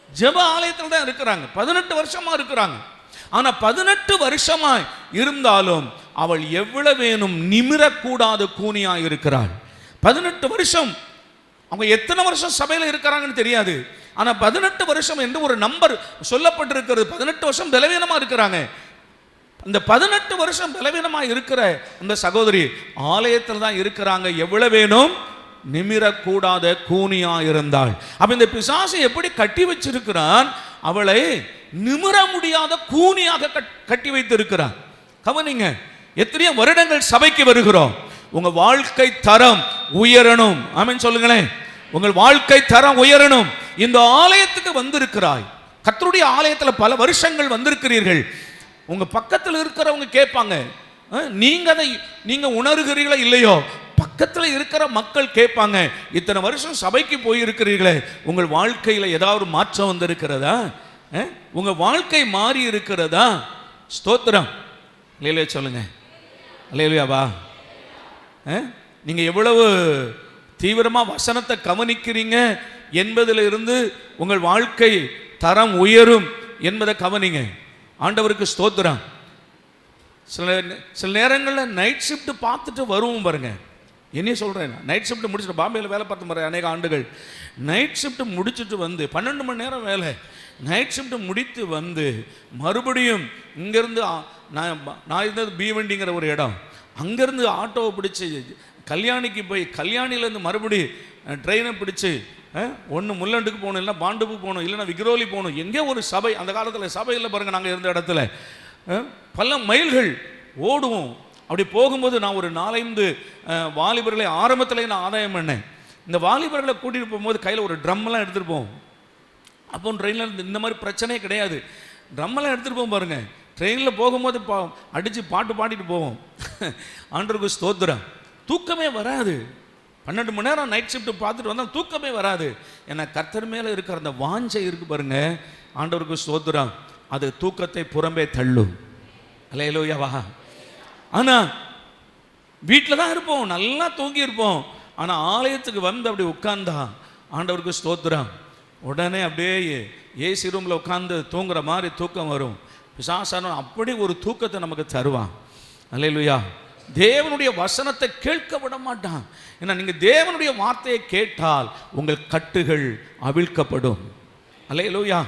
ஜெப ஆலயத்தில் தான் இருக்கிறாங்க. 18 வருஷமா இருக்கிறாங்க. ஆனா 18 வருஷமாய் இருந்தாலும் அவள் எவ்வளவேனும் நிமிரக்கூடாத கூனியா இருக்கிறாள். 18 வருஷம். அவங்க எத்தனை வருஷம் சபையில் இருக்கிறாங்கன்னு தெரியாது. ஆனா 18 வருஷம் என்று ஒரு நம்பர் சொல்லப்பட்டிருக்கிறது. 18 வருஷம் பலவீனமா இருக்கிறாங்க. அந்த 18 வருஷம் பலவீனமா இருக்கிற அந்த சகோதரி ஆலயத்தில் தான் இருக்கிறாங்க. எவ்வளவேனும் நிமிரக்கூடாத கூனியா இருந்தாள். அப்ப இந்த பிசாசு எப்படி கட்டி வச்சிருக்கிறான்? அவளை நிமிர முடியாத கூனியாக கட்டி வைத்திருக்கிறான். கவனிங்க, எத்தனையோ வருடங்கள் சபைக்கு வருகிறோம். உங்க வாழ்க்கை தரம் உயரணும். ஆமென் சொல்லுங்களேன். உங்கள் வாழ்க்கை தரம் உயரணும். இந்த ஆலயத்துக்கு வந்திருக்கிறாய். கர்த்தருடைய ஆலயத்தில் பல வருஷங்கள் வந்திருக்கிறீர்கள். உங்க பக்கத்தில் இருக்கிறவங்க கேட்பாங்க, நீங்க உணர்கிறீர்களா இல்லையோ? பக்கத்தில் இருக்கிற மக்கள் கேட்பாங்க, இத்தனை வருஷம் சபைக்கு போயிருக்கிறீர்களே, உங்கள் வாழ்க்கையில் ஏதாவது மாற்றம் வந்திருக்கிறதா? உங்க வாழ்க்கை மாறி இருக்கிறதா? ஸ்தோத்திரம், அல்லேலூயா சொல்லுங்க, அல்லேலூயாவா. நீங்க எவ்வளவு தீவிரமா வசனத்தை கவனிக்கிறீங்க என்பதில் இருந்து உங்கள் வாழ்க்கை தரம் உயரும் என்பதை கவனிங்க. ஆண்டவருக்கு ஸ்தோத்திரம். சில நேரங்களில் நைட் ஷிஃப்ட் பார்த்துட்டு வருவோம் பாருங்க. என்ன சொல்கிறேன், நைட் ஷிஃப்ட் முடிச்சுட்டு பாம்பேயில் வேலை பார்த்து மாதிரி அநேக ஆண்டுகள் நைட் ஷிஃப்ட் முடிச்சுட்டு வந்து 12 மணி நேரம் வேலை, நைட் ஷிஃப்ட் முடித்து வந்து மறுபடியும் இங்கேருந்து நான் இருந்தது பீவண்டிங்கிற ஒரு இடம், அங்கேருந்து ஆட்டோவை பிடிச்சி கல்யாணிக்கு போய் கல்யாணிலேருந்து மறுபடி ட்ரெயினை பிடிச்சி ஒன்று முள்ளண்டுக்கு போகணும், இல்லைன்னா பாண்டுக்கு போகணும், இல்லைன்னா விக்ரோலி போகணும். எங்கே ஒரு சபை, அந்த காலத்தில் சபை இல்லை பாருங்கள், நாங்கள் இருந்த இடத்துல பல மைல்கள் ஓடுவோம். அப்படி போகும்போது நான் ஒரு 4-5 வாலிபர்களை ஆரம்பத்தில் நான் ஆதாயம் பண்ணேன். இந்த வாலிபர்களை கூட்டிகிட்டு போகும்போது கையில் ஒரு ட்ரம்மெல்லாம் எடுத்துகிட்டு போவோம். அப்போ ட்ரெயினில் இந்த மாதிரி பிரச்சனையே கிடையாது. ட்ரம்மெல்லாம் எடுத்துகிட்டு போவோம் பாருங்கள். ட்ரெயினில் போகும்போது அடித்து பாட்டு பாடிட்டு போவோம். ஆண்டவருக்கு ஸ்தோத்திரம். தூக்கமே வராது. 12 மணி நேரம் நைட் ஷிஃப்ட் பார்த்துட்டு வந்தால் தூக்கமே வராது. ஏன்னா கர்த்தர் மேலே இருக்கிற அந்த வாஞ்சை இருக்கு பாருங்க. ஆண்டவருக்கு ஸ்தோத்திரம். அது தூக்கத்தை புறம்பே தள்ளும். அல்லேலூயாவா. ஆனால் வீட்டில் தான் இருப்போம், நல்லா தூங்கி இருப்போம். ஆனால் ஆலயத்துக்கு வந்து அப்படி உட்கார்ந்தா ஆண்டவருக்கு ஸ்தோத்திரம், உடனே அப்படியே ஏசி ரூமில் உட்காந்து தூங்குற மாதிரி தூக்கம் வரும். பிசாசான அப்படி ஒரு தூக்கத்தை நமக்கு தருவான். அல்லேலூயா. தேவனுடைய வசனத்தை கேட்க விட மாட்டான். ஏன்னா நீங்கள் தேவனுடைய வார்த்தையை கேட்டால் உங்கள் கட்டுகள் அவிழ்க்கப்படும். அல்லேலூயா.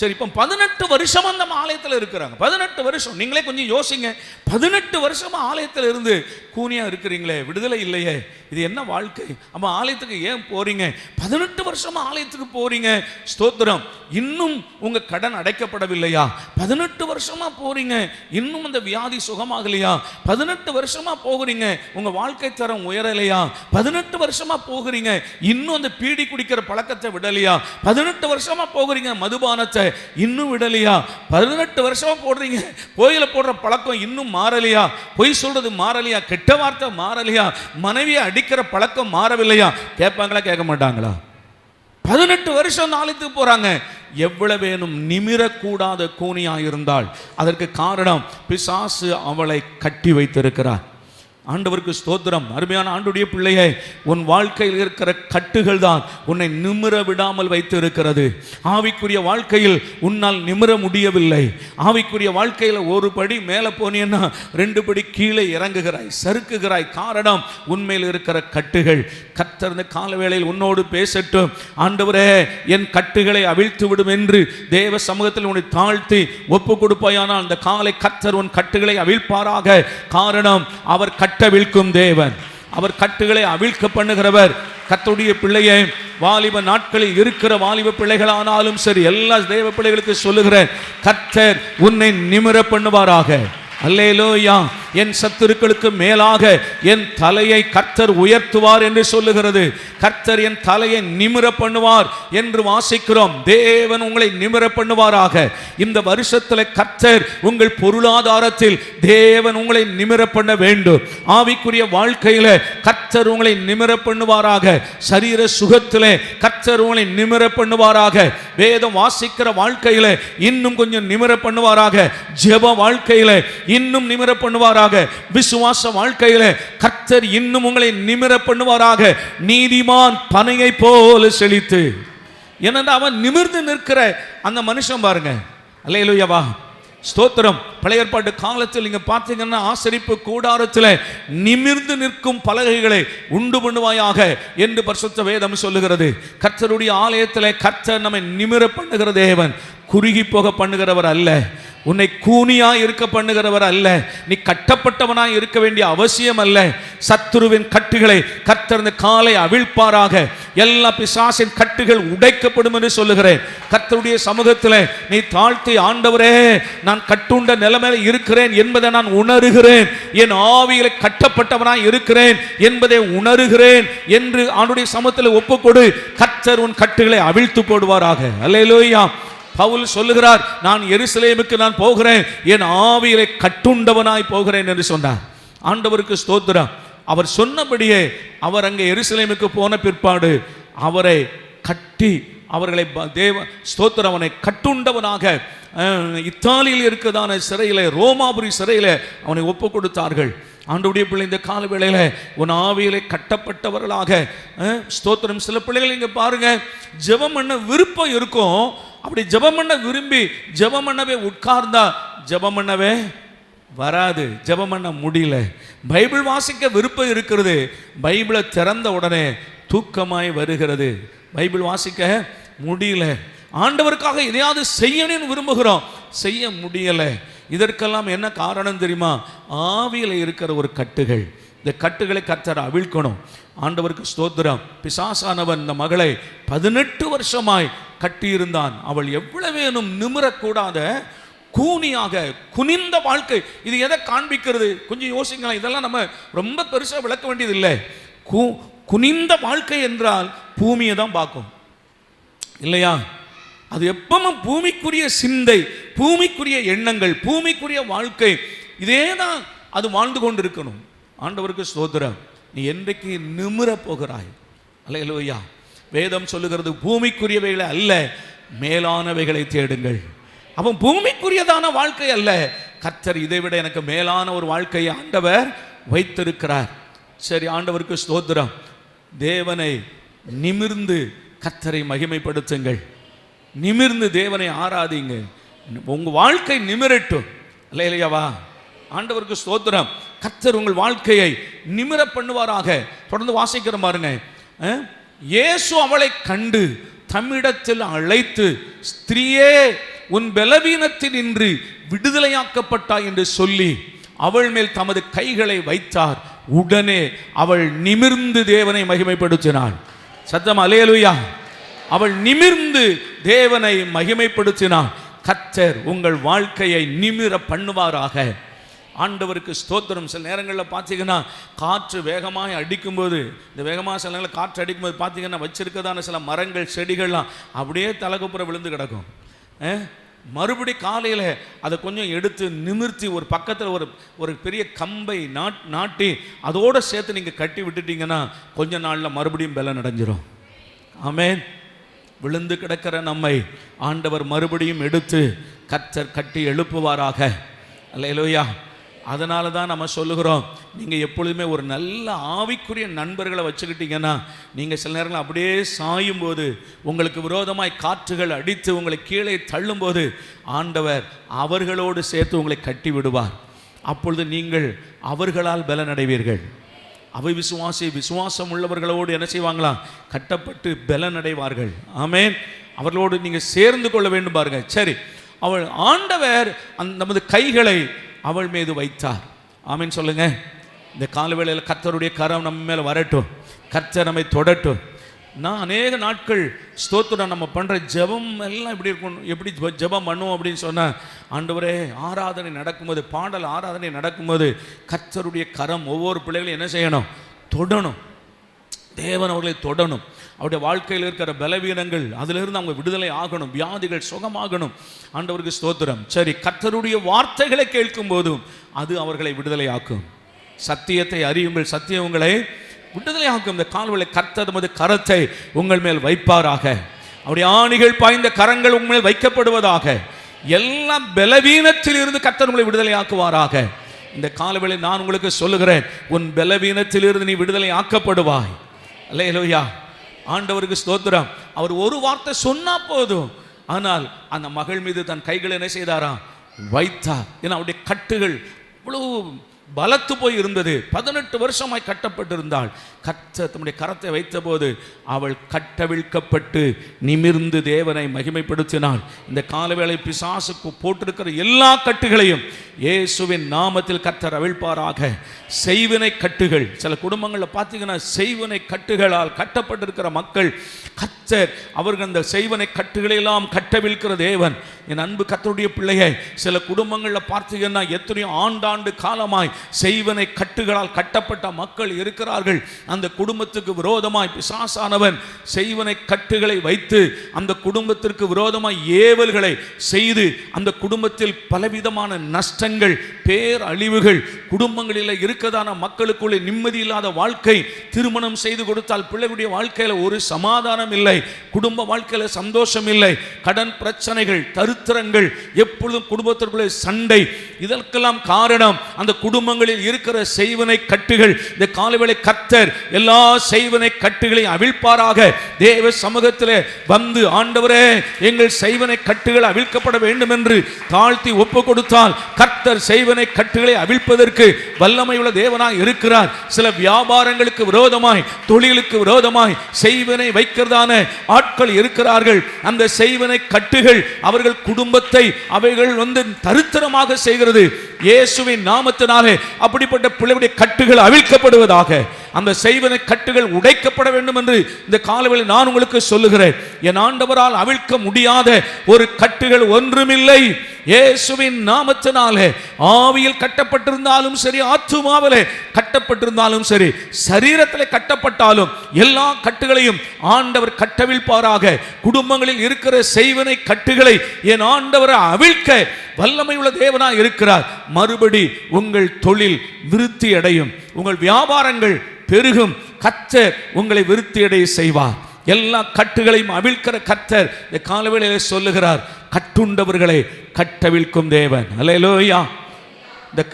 சரி, இப்போ 18 வருஷம் அந்த ஆலயத்தில் இருக்கிறாங்க. 18 வருஷம். நீங்களே கொஞ்சம் யோசிங்க. 18 வருஷமா ஆலயத்தில் இருந்து கூனியா இருக்கிறீங்களே, விடுதலை இல்லையே, இது என்ன வாழ்க்கை? அப்போ ஆலயத்துக்கு ஏன் போறீங்க? 18 வருஷமா ஆலயத்துக்கு போறீங்க. ஸ்தோத்திரம். இன்னும் உங்க கடன் அடைக்கப்படவில்லையா? 18 வருஷமா போறீங்க, இன்னும் அந்த வியாதி சுகமாகலையா? 18 வருஷமா போகிறீங்க, உங்க வாழ்க்கை தரம் உயரலையா? 18 வருஷமா போகிறீங்க, இன்னும் அந்த பீடி குடிக்கிற பழக்கத்தை விடலையா? 18 வருஷமா போகிறீங்க, மதுபானத்தை இன்னும் விடலையா? 18 வருஷமா போடுறீங்க, கோயில போடுற பழக்கம் இன்னும் மாறலையா? பொய் சொல்றது மாறலையா? கெட்ட வார்த்தை மாறலையா? மனைவியை அடிக்கிற பழக்கம் மாறவில்லையா? கேட்பாங்களா கேட்க மாட்டாங்களா? 18 வருஷம் ஆலயத்துக்கு போறாங்க. எவ்வளவேனும் நிமிரக்கூடாத கூனியா இருந்தால் அதற்கு காரணம் பிசாசு அவளை கட்டி வைத்திருக்கிறார். ஆண்டவருக்கு ஸ்தோத்திரம். அருமையான ஆண்டுடைய பிள்ளையே, உன் வாழ்க்கையில் இருக்கிற கட்டுகள் தான் உன்னை நிமிர விடாமல் வைத்து இருக்கிறது. ஆவிக்குரிய வாழ்க்கையில் உன்னால் நிமிர முடியவில்லை. ஆவிக்குரிய வாழ்க்கையில் ஒரு படி மேலே போனீன்னா 2 படி கீழே இறங்குகிறாய், சறுக்குகிறாய். காரணம் உண்மையில் இருக்கிற கட்டுகள். கர்த்தர் இந்த காலவேளையில் உன்னோடு பேசட்டும். ஆண்டவரே, என் கட்டுகளை அவிழ்த்து விடும் என்று தேவ சமூகத்தில் உன்னை தாழ்த்தி ஒப்பு கொடுப்பாயானால் அந்த காலை கர்த்தர் உன் கட்டுகளை அவிழ்ப்பாராக. காரணம், அவர் கட்டவிழ்க்கும் தேவன், அவர் கட்டுகளை அவிழ்க்க பண்ணுகிறவர். கர்த்தருடைய பிள்ளையை, வாலிப நாட்களில் இருக்கிற வாலிப பிள்ளைகளானாலும் சரி, எல்லா தேவ பிள்ளைகளுக்கு சொல்லுகிறேன், கர்த்தர் உன்னை நிமிர பண்ணுவாராக. அல்லேலூயா. என் சத்துருக்களுக்கு மேலாக என் தலையை கர்த்தர் உயர்த்துவார் என்று சொல்லுகிறது. கர்த்தர் என் தலையை நிமிர பண்ணுவார் என்று வாசிக்கிறோம். தேவன் உங்களை நிமிர பண்ணுவாராக. இந்த வருஷத்தில் கர்த்தர் உங்கள் பொருளாதாரத்தில் தேவன் உங்களை நிமிர பண்ண வேண்டும். ஆவிக்குரிய வாழ்க்கையில கர்த்தர் உங்களை நிமிர பண்ணுவாராக. சரீர சுகத்திலே கர்த்தர் உங்களை நிமிர பண்ணுவாராக. வேதம் வாசிக்கிற வாழ்க்கையில இன்னும் கொஞ்சம் நிமிர பண்ணுவாராக. ஜெப வாழ்க்கையில இன்னும் நிமிர பண்ணுவாராக. விசுவாச வாழ்க்கையில கர்த்தர் இன்னும் உங்களை நிமிர பண்ணுவாராக. நீதிமான் பனையை போல செழித்து, ஏனென்றால் அவன் நிமிர்ந்து நிற்கிற அந்த மனுஷன் பாருங்க. அல்லேலூயாவா, ஸ்தோத்திரம். பழைய ஏற்பாட்டு காலத்தில் நீங்க பார்த்தீங்கன்னா ஆசரிப்பு கூடாரத்தில் நிமிர்ந்து நிற்கும் பலகைகளை உண்டு பண்ணுவாயாக என்று பரிசுத்த வேதம் சொல்லுகிறது. கர்த்தருடைய ஆலயத்தில் கர்த்தர் நம்மை நிமிர பண்ணுகிற தேவன், குறுகி போக பண்ணுகிறவர் அல்ல. உன்னை கூனியாய் இருக்க பண்ணுகிறவர் அல்ல. நீ கட்டப்பட்டவனாய் இருக்க வேண்டிய அவசியம் அல்ல. சத்துருவின் கட்டுகளை கர்த்தர் இந்த காலை அவிழ்ப்பாராக. எல்லா பிசாசின் கட்டுகள் உடைக்கப்படும் என்று சொல்லுகிறேன். கர்த்தருடைய சமூகத்தில் நீ தாழ்த்தி, ஆண்டவரே, நான் கட்டுண்ட நிலைமையில் இருக்கிறேன் என்பதை நான் உணர்கிறேன், என் ஆவியில கட்டப்பட்டவனாய் இருக்கிறேன் என்பதை உணர்கிறேன் என்று ஆண்டுடைய சமூகத்தில் ஒப்புக்கொடு. கர்த்தர் உன் கட்டுகளை அவிழ்த்து போடுவாராக. அல்லேலூயா. பவுல் சொல்லுகிறார், நான் எருசலேமுக்கு நான் போகிறேன், என் ஆவியிலே கட்டுண்டவனாய் போகிறேன் என்று சொன்னார். ஆண்டவருக்கு ஸ்தோத்திரம். அவர் சொன்னபடியே அவர் அங்கே எருசலேமுக்கு போன பிற்பாடு அவரை கட்டி, அவர்களை தேவ ஸ்தோத்திரம், அவனை கட்டுண்டவனாக இத்தாலியில் இருக்கிறதான சிறையில், ரோமாபுரி சிறையில் அவனை ஒப்பு கொடுத்தார்கள். ஆண்டவருடைய பிள்ளை, இந்த கால வேளையில உன் ஆவியிலே கட்டப்பட்டவர்களாக ஸ்தோத்திரம். சில பிள்ளைகள் இங்க பாருங்க, ஜெபம் பண்ண விருப்பம் இருக்கும், அப்படி ஜெபம் பண்ண விரும்பி ஜெபம் பண்ணவே உட்கார்ந்தா ஜெபம் பண்ணவே வராது, ஜெபம் பண்ண முடியல. பைபிள் வாசிக்க விருப்பம் இருக்கிறது, பைபிளை திறந்த உடனே தூக்கமாய் வருகிறது, பைபிள் வாசிக்க முடியல. ஆண்டவருக்காக எதையாவது செய்யணும்னு விரும்புகிறோம், செய்ய முடியல. இதற்கெல்லாம் என்ன காரணம் தெரியுமா? ஆவியில் இருக்கிற ஒரு கட்டுகள். இந்த கட்டுகளை கர்த்தர் அவிழ்க்கணும். ஆண்டவருக்கு ஸ்தோத்திரம். பிசாசானவன் இந்த மகளை 18 வருஷமாய் கட்டியிருந்தான். அவள் எவ்வளவேனும் நிமிரக்கூடாத கூனியாக, குனிந்த வாழ்க்கை. இது எதை காண்பிக்கிறது? கொஞ்சம் யோசிக்கலாம். இதெல்லாம் நம்ம ரொம்ப பெருசாக விளக்க வேண்டியது இல்லை. குனிந்த வாழ்க்கை என்றால் பூமியை தான் பார்க்கும், இல்லையா? அது எப்பவும் பூமிக்குரிய சிந்தை, பூமிக்குரிய எண்ணங்கள், பூமிக்குரிய வாழ்க்கை, இதே தான் அது வாழ்ந்து கொண்டு இருக்கணும். ஆண்டவருக்கு ஸ்தோத்திரம். நீ என்றைக்கு நிமிர போகிறாய்? அல்லேலூயா. வேதம் சொல்லுகிறது, பூமிக்குரியவைகளை அல்ல, மேலானவைகளை தேடுங்கள். அவன் பூமிக்குரியதான வாழ்க்கை அல்ல, கர்த்தர் இதை விட எனக்கு மேலான ஒரு வாழ்க்கையை ஆண்டவர் வைத்திருக்கிறார். சரி, ஆண்டவருக்கு ஸ்தோத்திரம். தேவனை நிமிர்ந்து கர்த்தரை மகிமைப்படுத்துங்கள். நிமிர்ந்து தேவனை ஆராதிங்க. உங்க வாழ்க்கை நிமிரட்டும். அல்லேலூயாவா. ஆண்டவருக்கு ஸ்தோத்திரம். கர்த்தர் உங்கள் வாழ்க்கையை நிமிர பண்ணுவாராக. தொடர்ந்து வாசிக்கிற பாருங்க. இயேசு அவளை கண்டு தம்மிடத்தில் அழைத்து, ஸ்திரீயே, உன் பலவீனத்தில் இன்று விடுதலையாக்கப்பட்டாய் என்று சொல்லி அவள் மேல் தமது கைகளை வைத்தார். உடனே அவள் நிமிர்ந்து தேவனை மகிமைப்படுத்தினாள். சத்தம் அல்லேலூயா. அவள் நிமிர்ந்து தேவனை மகிமைப்படுத்தினாள். கர்த்தர் உங்கள் வாழ்க்கையை நிமிர பண்ணுவாராக. ஆண்டவருக்கு ஸ்தோத்திரம். சில நேரங்களில் பார்த்தீங்கன்னா காற்று வேகமாக அடிக்கும்போது, இந்த வேகமாக சில நேரங்களில் காற்று அடிக்கும்போது பார்த்தீங்கன்னா வச்சிருக்கதான சில மரங்கள், செடிகள்லாம் அப்படியே தலைக்குப்புற விழுந்து கிடக்கும். மறுபடி காலையில் அதை கொஞ்சம் எடுத்து நிமிர்த்தி ஒரு பக்கத்தில் ஒரு பெரிய கம்பை நாட்டி அதோடு சேர்த்து நீங்கள் கட்டி விட்டுட்டீங்கன்னா கொஞ்ச நாளில் மறுபடியும் பலன் அடைஞ்சிரும். ஆமென். விழுந்து கிடக்கிற நம்மை ஆண்டவர் மறுபடியும் எடுத்து கர்த்தர் கட்டி எழுப்புவாராக. அல்லேலூயா. அதனால தான் நம்ம சொல்லுகிறோம், நீங்கள் எப்பொழுதுமே ஒரு நல்ல ஆவிக்குரிய நண்பர்களை வச்சுக்கிட்டீங்கன்னா, நீங்கள் சில நேரங்கள் அப்படியே சாயும் போது, உங்களுக்கு விரோதமாய் காற்றுகள் அடித்து உங்களை கீழே தள்ளும்போது, ஆண்டவர் அவர்களோடு சேர்த்து உங்களை கட்டி விடுவார். அப்பொழுது நீங்கள் அவர்களால் பலனடைவீர்கள். அவை விசுவாசம் உள்ளவர்களோடு என்ன செய்வாங்களாம்? கட்டப்பட்டு பலனடைவார்கள். ஆமென். அவர்களோடு நீங்கள் சேர்ந்து கொள்ள வேண்டும் பாருங்க. சரி, அவள் ஆண்டவர் நமது கைகளை அவள் மீது வைத்தார். ஆமென் சொல்லுங்க. இந்த காலவேளையில் கர்த்தருடைய கரம் நம்ம மேலே வரட்டும், கர்த்தர் நம்மை தொடட்டும். நான் அநேக நாட்கள் ஸ்தோத்திரம் நம்ம பண்ணுற ஜெபம் எல்லாம் எப்படி இருக்கும், எப்படி ஜெபம் பண்ணுவோம் அப்படின்னு சொன்னால், ஆண்டவரே ஆராதனை நடக்கும்போது, பாடல் ஆராதனை நடக்கும்போது கர்த்தருடைய கரம் ஒவ்வொரு பிள்ளைகளையும் என்ன செய்யணும்? தொடணும். தேவன் அவர்களை தொடணும். அவருடைய வாழ்க்கையில் இருக்கிற பலவீனங்கள் அதிலிருந்து அவங்க விடுதலை ஆகணும், வியாதிகள் சுகமாகணும். ஆண்டவருக்கு ஸ்தோத்திரம். சரி, கர்த்தருடைய வார்த்தைகளை கேட்கும் போதும் அது அவர்களை விடுதலை ஆக்கும். சத்தியத்தை அறியுங்கள், சத்தியம் உங்களை விடுதலை ஆக்கும். இந்த கால்வளை கர்த்தர் தமது கரத்தை உங்கள் மேல் வைப்பாராக. அவருடைய ஆணிகள் பாய்ந்த கரங்கள் உங்கள் மேல் வைக்கப்படுவதாக. எல்லா பலவீனத்தில் இருந்து கர்த்தர் உங்களை விடுதலை ஆக்குவாராக. இந்த காலவேளை நான் உங்களுக்கு சொல்லுகிறேன், உன் பலவீனத்திலிருந்து நீ விடுதலை ஆக்கப்படுவாய். அல்லேலூயா. ஆண்டவருக்கு ஸ்தோத்திரம். அவர் ஒரு வார்த்தை சொன்னா போதும், ஆனால் அந்த மகள் மீது தன் கைகளை என்ன செய்தாராம்? வைத்தார். ஏன்னா அவருடைய கட்டுகள் இவ்வளவு பலத்து போய் இருந்தது. 18 வருஷமாய் கட்டப்பட்டிருந்தாள். கர்த்தர் தம்முடைய கரத்தை வைத்த போது அவள் கட்டவிழ்க்கப்பட்டு நிமிர்ந்து தேவனை மகிமைப்படுத்தினாள். இந்த காலவேளை பிசாசுக்கு போட்டிருக்கிற எல்லா கட்டுகளையும் இயேசுவின் நாமத்தில் கர்த்தர் அவிழ்ப்பாராக. செய்வினை கட்டுகள், சில குடும்பங்களில் பார்த்தீங்கன்னா செய்வினை கட்டுகளால் கட்டப்பட்டிருக்கிற மக்கள், கர்த்தர் அவர்கள் அந்த செய்வினை கட்டுகளை எல்லாம் கட்டவிழ்க்கிற தேவன். என் அன்பு கர்த்தருடைய பிள்ளையை, சில குடும்பங்களில் பார்த்தீங்கன்னா எத்தனையோ ஆண்டாண்டு காலமாய் செய்வினை கட்டுகளால் கட்டப்பட்ட மக்கள் இருக்கிறார்கள். அந்த குடும்பத்துக்கு விரோதமாய் பிசாசானவன் செய்வினை கட்டுகளை வைத்து அந்த குடும்பத்திற்கு விரோதமாய் ஏவல்களை செய்து அந்த குடும்பத்தில் பலவிதமான நஷ்டங்கள், பேரழிவுகள், குடும்பங்களில் இருக்கிறதான மக்களுக்குள்ளே நிம்மதி இல்லாத வாழ்க்கை, திருமணம் செய்து கொடுத்தால் பிள்ளைகளுடைய வாழ்க்கையில் ஒரு சமாதானம் இல்லை, குடும்ப வாழ்க்கையில் சந்தோஷம் இல்லை, கடன் பிரச்சனைகள், தரித்திரங்கள், எப்பொழுதும் குடும்பத்திற்குள்ளே சண்டை. இதற்கெல்லாம் காரணம் அந்த குடும்பங்களில் இருக்கிற செய்வினை கட்டுகள். இந்த காலவேளை கர்த்தர் எல்லா செய்வினை கட்டுகளை அவிழ்ப்பாராக. தேவ சமூகத்திலே வந்து, ஆண்டவரே எங்கள் செய்வினை கட்டுகள் அவிழ்க்கப்பட வேண்டும் என்று தாழ்த்தி ஒப்பு கொடுத்தால் கர்த்தர் செய்வினை கட்டுகளை அவிழ்ப்பதற்கு வல்லமை உள்ள தேவனாய் இருக்கிறார். சில வியாபாரங்களுக்கு விரோதமாய், தொழிலுக்கு விரோதமாய் செய்வினை வைக்கிறதான ஆட்கள் இருக்கிறார்கள். அந்த செய்வினை கட்டுகள் அவர்கள் குடும்பத்தை அவைகள் தரித்திரமாக செய்கிறது. இயேசுவின் நாமத்தினாலே அப்படிப்பட்ட பிள்ளைகளுடைய கட்டுகள் அவிழ்க்கப்படுவதாக. அந்த செய்வினை கட்டுகள் உடைக்கப்பட வேண்டும் என்று இந்த காலவேளை நான் உங்களுக்கு சொல்லுகிறேன். என் ஆண்டவரால் அவிழ்க்க முடியாத ஒரு கட்டுகள் ஒன்றுமில்லை. இயேசுவின் நாமத்தினாலே ஆவியில் கட்டப்பட்டிருந்தாலும் சரி, ஆத்துமாவிலே கட்டப்பட்டிருந்தாலும் சரி, சரீரத்திலே கட்டப்பட்டாலும் எல்லா கட்டுகளையும் ஆண்டவர் கட்டவிழ்ப்பாராக. குடும்பங்களில் இருக்கிற செய்வினை கட்டுகளை என் ஆண்டவரை அவிழ்க்க வல்லமை உள்ள தேவனாய் இருக்கிறார். மறுபடி உங்கள் தொழில் விருத்தி அடையும், உங்கள் வியாபாரங்கள் பெருகும். கர்த்தர் உங்களை விருத்தி அடைய செய்வார். எல்லா கட்டுகளையும் அவிழ்க்கிற கர்த்தர் இந்த காலவேளையில் சொல்லுகிறார், கட்டுண்டவர்களை கட்டவிழ்க்கும் தேவன். அல்லேலூயா.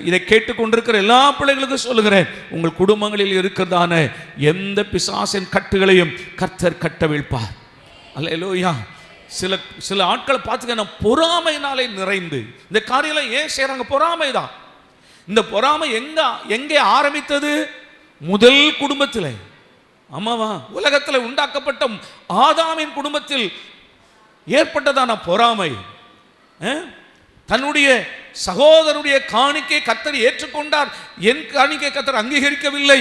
இதை கேட்டுக்கொண்டிருக்கிற எல்லா பிள்ளைகளுக்கும் சொல்லுகிறேன், உங்கள் குடும்பங்களில் இருக்கிறதான எந்த பிசாசின் கட்டுகளையும் கர்த்தர் கட்டவிழ்ப்பார். அல்லேலூயா. சில ஆட்களை பார்த்துக்க பொறாமையினாலே நிறைந்து இந்த காரியங்களை ஏன் செய்யறாங்க? பொறாமை தான். இந்த பொறாமை எங்கே ஆரம்பித்தது? முதல் குடும்பத்தில். ஆமாவா? உலகத்தில் உண்டாக்கப்பட்ட ஆதாமின் குடும்பத்தில் ஏற்பட்டதான பொறாமை. தன்னுடைய சகோதரனுடைய காணிக்கை கர்த்தர் ஏற்றுக்கொண்டார், என் காணிக்கை கர்த்தர் அங்கீகரிக்கவில்லை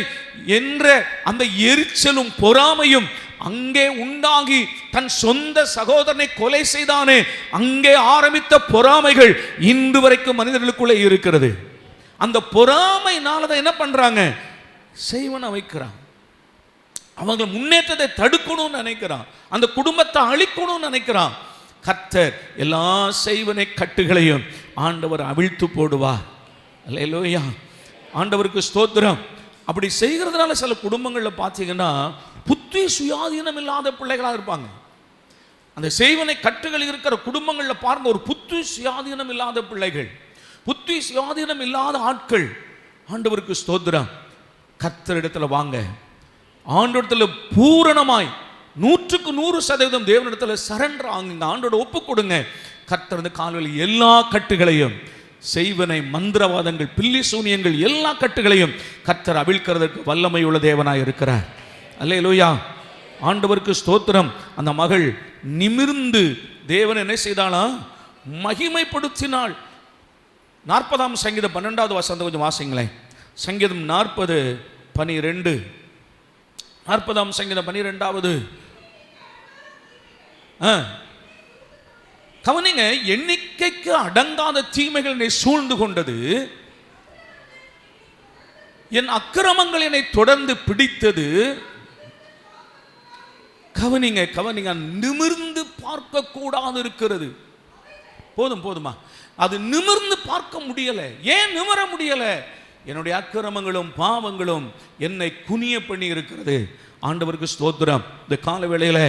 என்ற அந்த எரிச்சலும் பொறாமையும் அங்கே உண்டாகி தன் சொந்த சகோதரனை கொலை செய்தானே, அங்கே ஆரம்பித்த பொறாமைகள் இன்று வரைக்கும் மனிதர்களுக்குள்ளே இருக்கிறது. அந்த பொறாமைனாலதான் என்ன பண்றாங்க? செய்வன வைக்கிறான். அவங்க முன்னேற்றத்தை தடுக்கணும்னு நினைக்கிறான், அந்த குடும்பத்தை அழிக்கணும்னு நினைக்கிறான். கர்த்தர் எல்லா செய்வனை கட்டுகளையும் ஆண்டவர் அவிழ்த்து போடுவார். அல்லேலூயா. ஆண்டவருக்கு ஸ்தோத்திரம். அப்படி செய்கிறதுனால சில குடும்பங்களில் பார்த்தீங்கன்னா புத்தி சுயாதீனம் இல்லாத பிள்ளைகளாக இருப்பாங்க. அந்த செய்வனை கட்டுகள் இருக்கிற குடும்பங்களில் பாருங்க, ஒரு புத்தி சுயாதீனம் இல்லாத பிள்ளைகள், புத்தி சுயாதீனம் இல்லாத ஆட்கள், ஆண்டவருக்கு ஸ்தோத்திரம், கர்த்தரிடத்துல வாங்க, ஆண்டவரிடத்துல பூரணமாய் 100% தேவனிடத்துல சரண்டர் ஆகுங்க, ஆண்டோட ஒப்பு கொடுங்க. கர்த்தர் இந்த கால்களில் எல்லா கட்டுகளையும், செய்வனை, மந்திரவாதங்கள், பில்லி சூனியங்கள், எல்லா கட்டுகளையும் கர்த்தர் அவிழ்க்கிறதுக்கு வல்லமை உள்ள தேவனாய் இருக்கிறார். அல்லேலூயா, ஆண்டவருக்கு ஸ்தோத்திரம். அந்த மகள் நிமிர்ந்து தேவன் என்ன செய்தாளா? மகிமைப்படுத்தினாள். 40ஆம் சங்கீதம் 12வது வசனத்தை கொஞ்சம் வாசிங்களேன். சங்கீதம் 40:12. 40ஆம் சங்கீதம் 12வது. கவனிங்க, எண்ணிக்கைக்கு அடங்காத தீமைகள் என்னை சூழ்ந்து கொண்டது, என் அக்கிரமங்கள் என்னை தொடர்ந்து பிடித்தது. கவனிங்க கவனிங்க, நிமிர்ந்து பார்க்க கூடாது இருக்கிறது. போதுமா? அது நிமிர்ந்து பார்க்க முடியல. ஏன் நிமிர முடியல? என்னுடைய அக்கிரமங்களும் பாவங்களும் என்னை குனிய பண்ணி இருக்கிறது. ஆண்டவருக்கு ஸ்தோத்திரம். இந்த கால வேளையில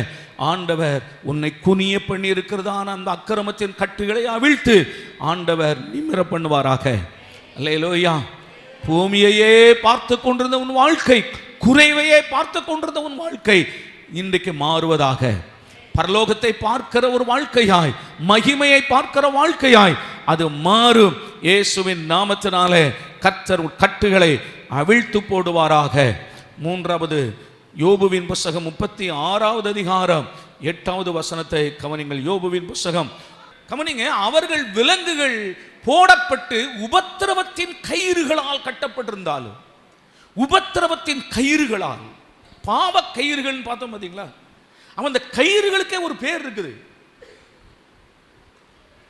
ஆண்டவர் உன்னை குனிய பண்ணி இருக்கிறதான அந்த அக்கிரமத்தின் கட்டுகளை அவிழ்த்து ஆண்டவர் நிமிர பண்ணுவாராக. அல்லேலூயா. பூமியையே பார்த்து கொண்டிருந்த உன் வாழ்க்கை, குறைவையே பார்த்து கொண்டிருந்த உன் வாழ்க்கை இன்றைக்கு மாறுவதாக. பரலோகத்தை பார்க்கிற ஒரு வாழ்க்கையாய், மகிமையை பார்க்கிற வாழ்க்கையாய் அது மாறும். இயேசுவின் நாமத்தினாலே கர்த்தர் கட்டுகளை அவிழ்த்து போடுவாராக. 3வது யோபுவின் புத்தகம் 36வது அதிகாரம் 8வது வசனத்தை கவனிங்கள். யோபுவின் புத்தகம் கவனிங்க. அவர்கள் விலங்குகள் போடப்பட்டு உபத்திரவத்தின் கயிறுகளால் கட்டப்பட்டிருந்தாலும், உபத்திரவத்தின் கயிறுகளால், பாவ கயிறுகள் பார்த்தோம் பார்த்தீங்களா? அவன் அந்த கயிறுகளுக்கே ஒரு பேர் இருக்குது.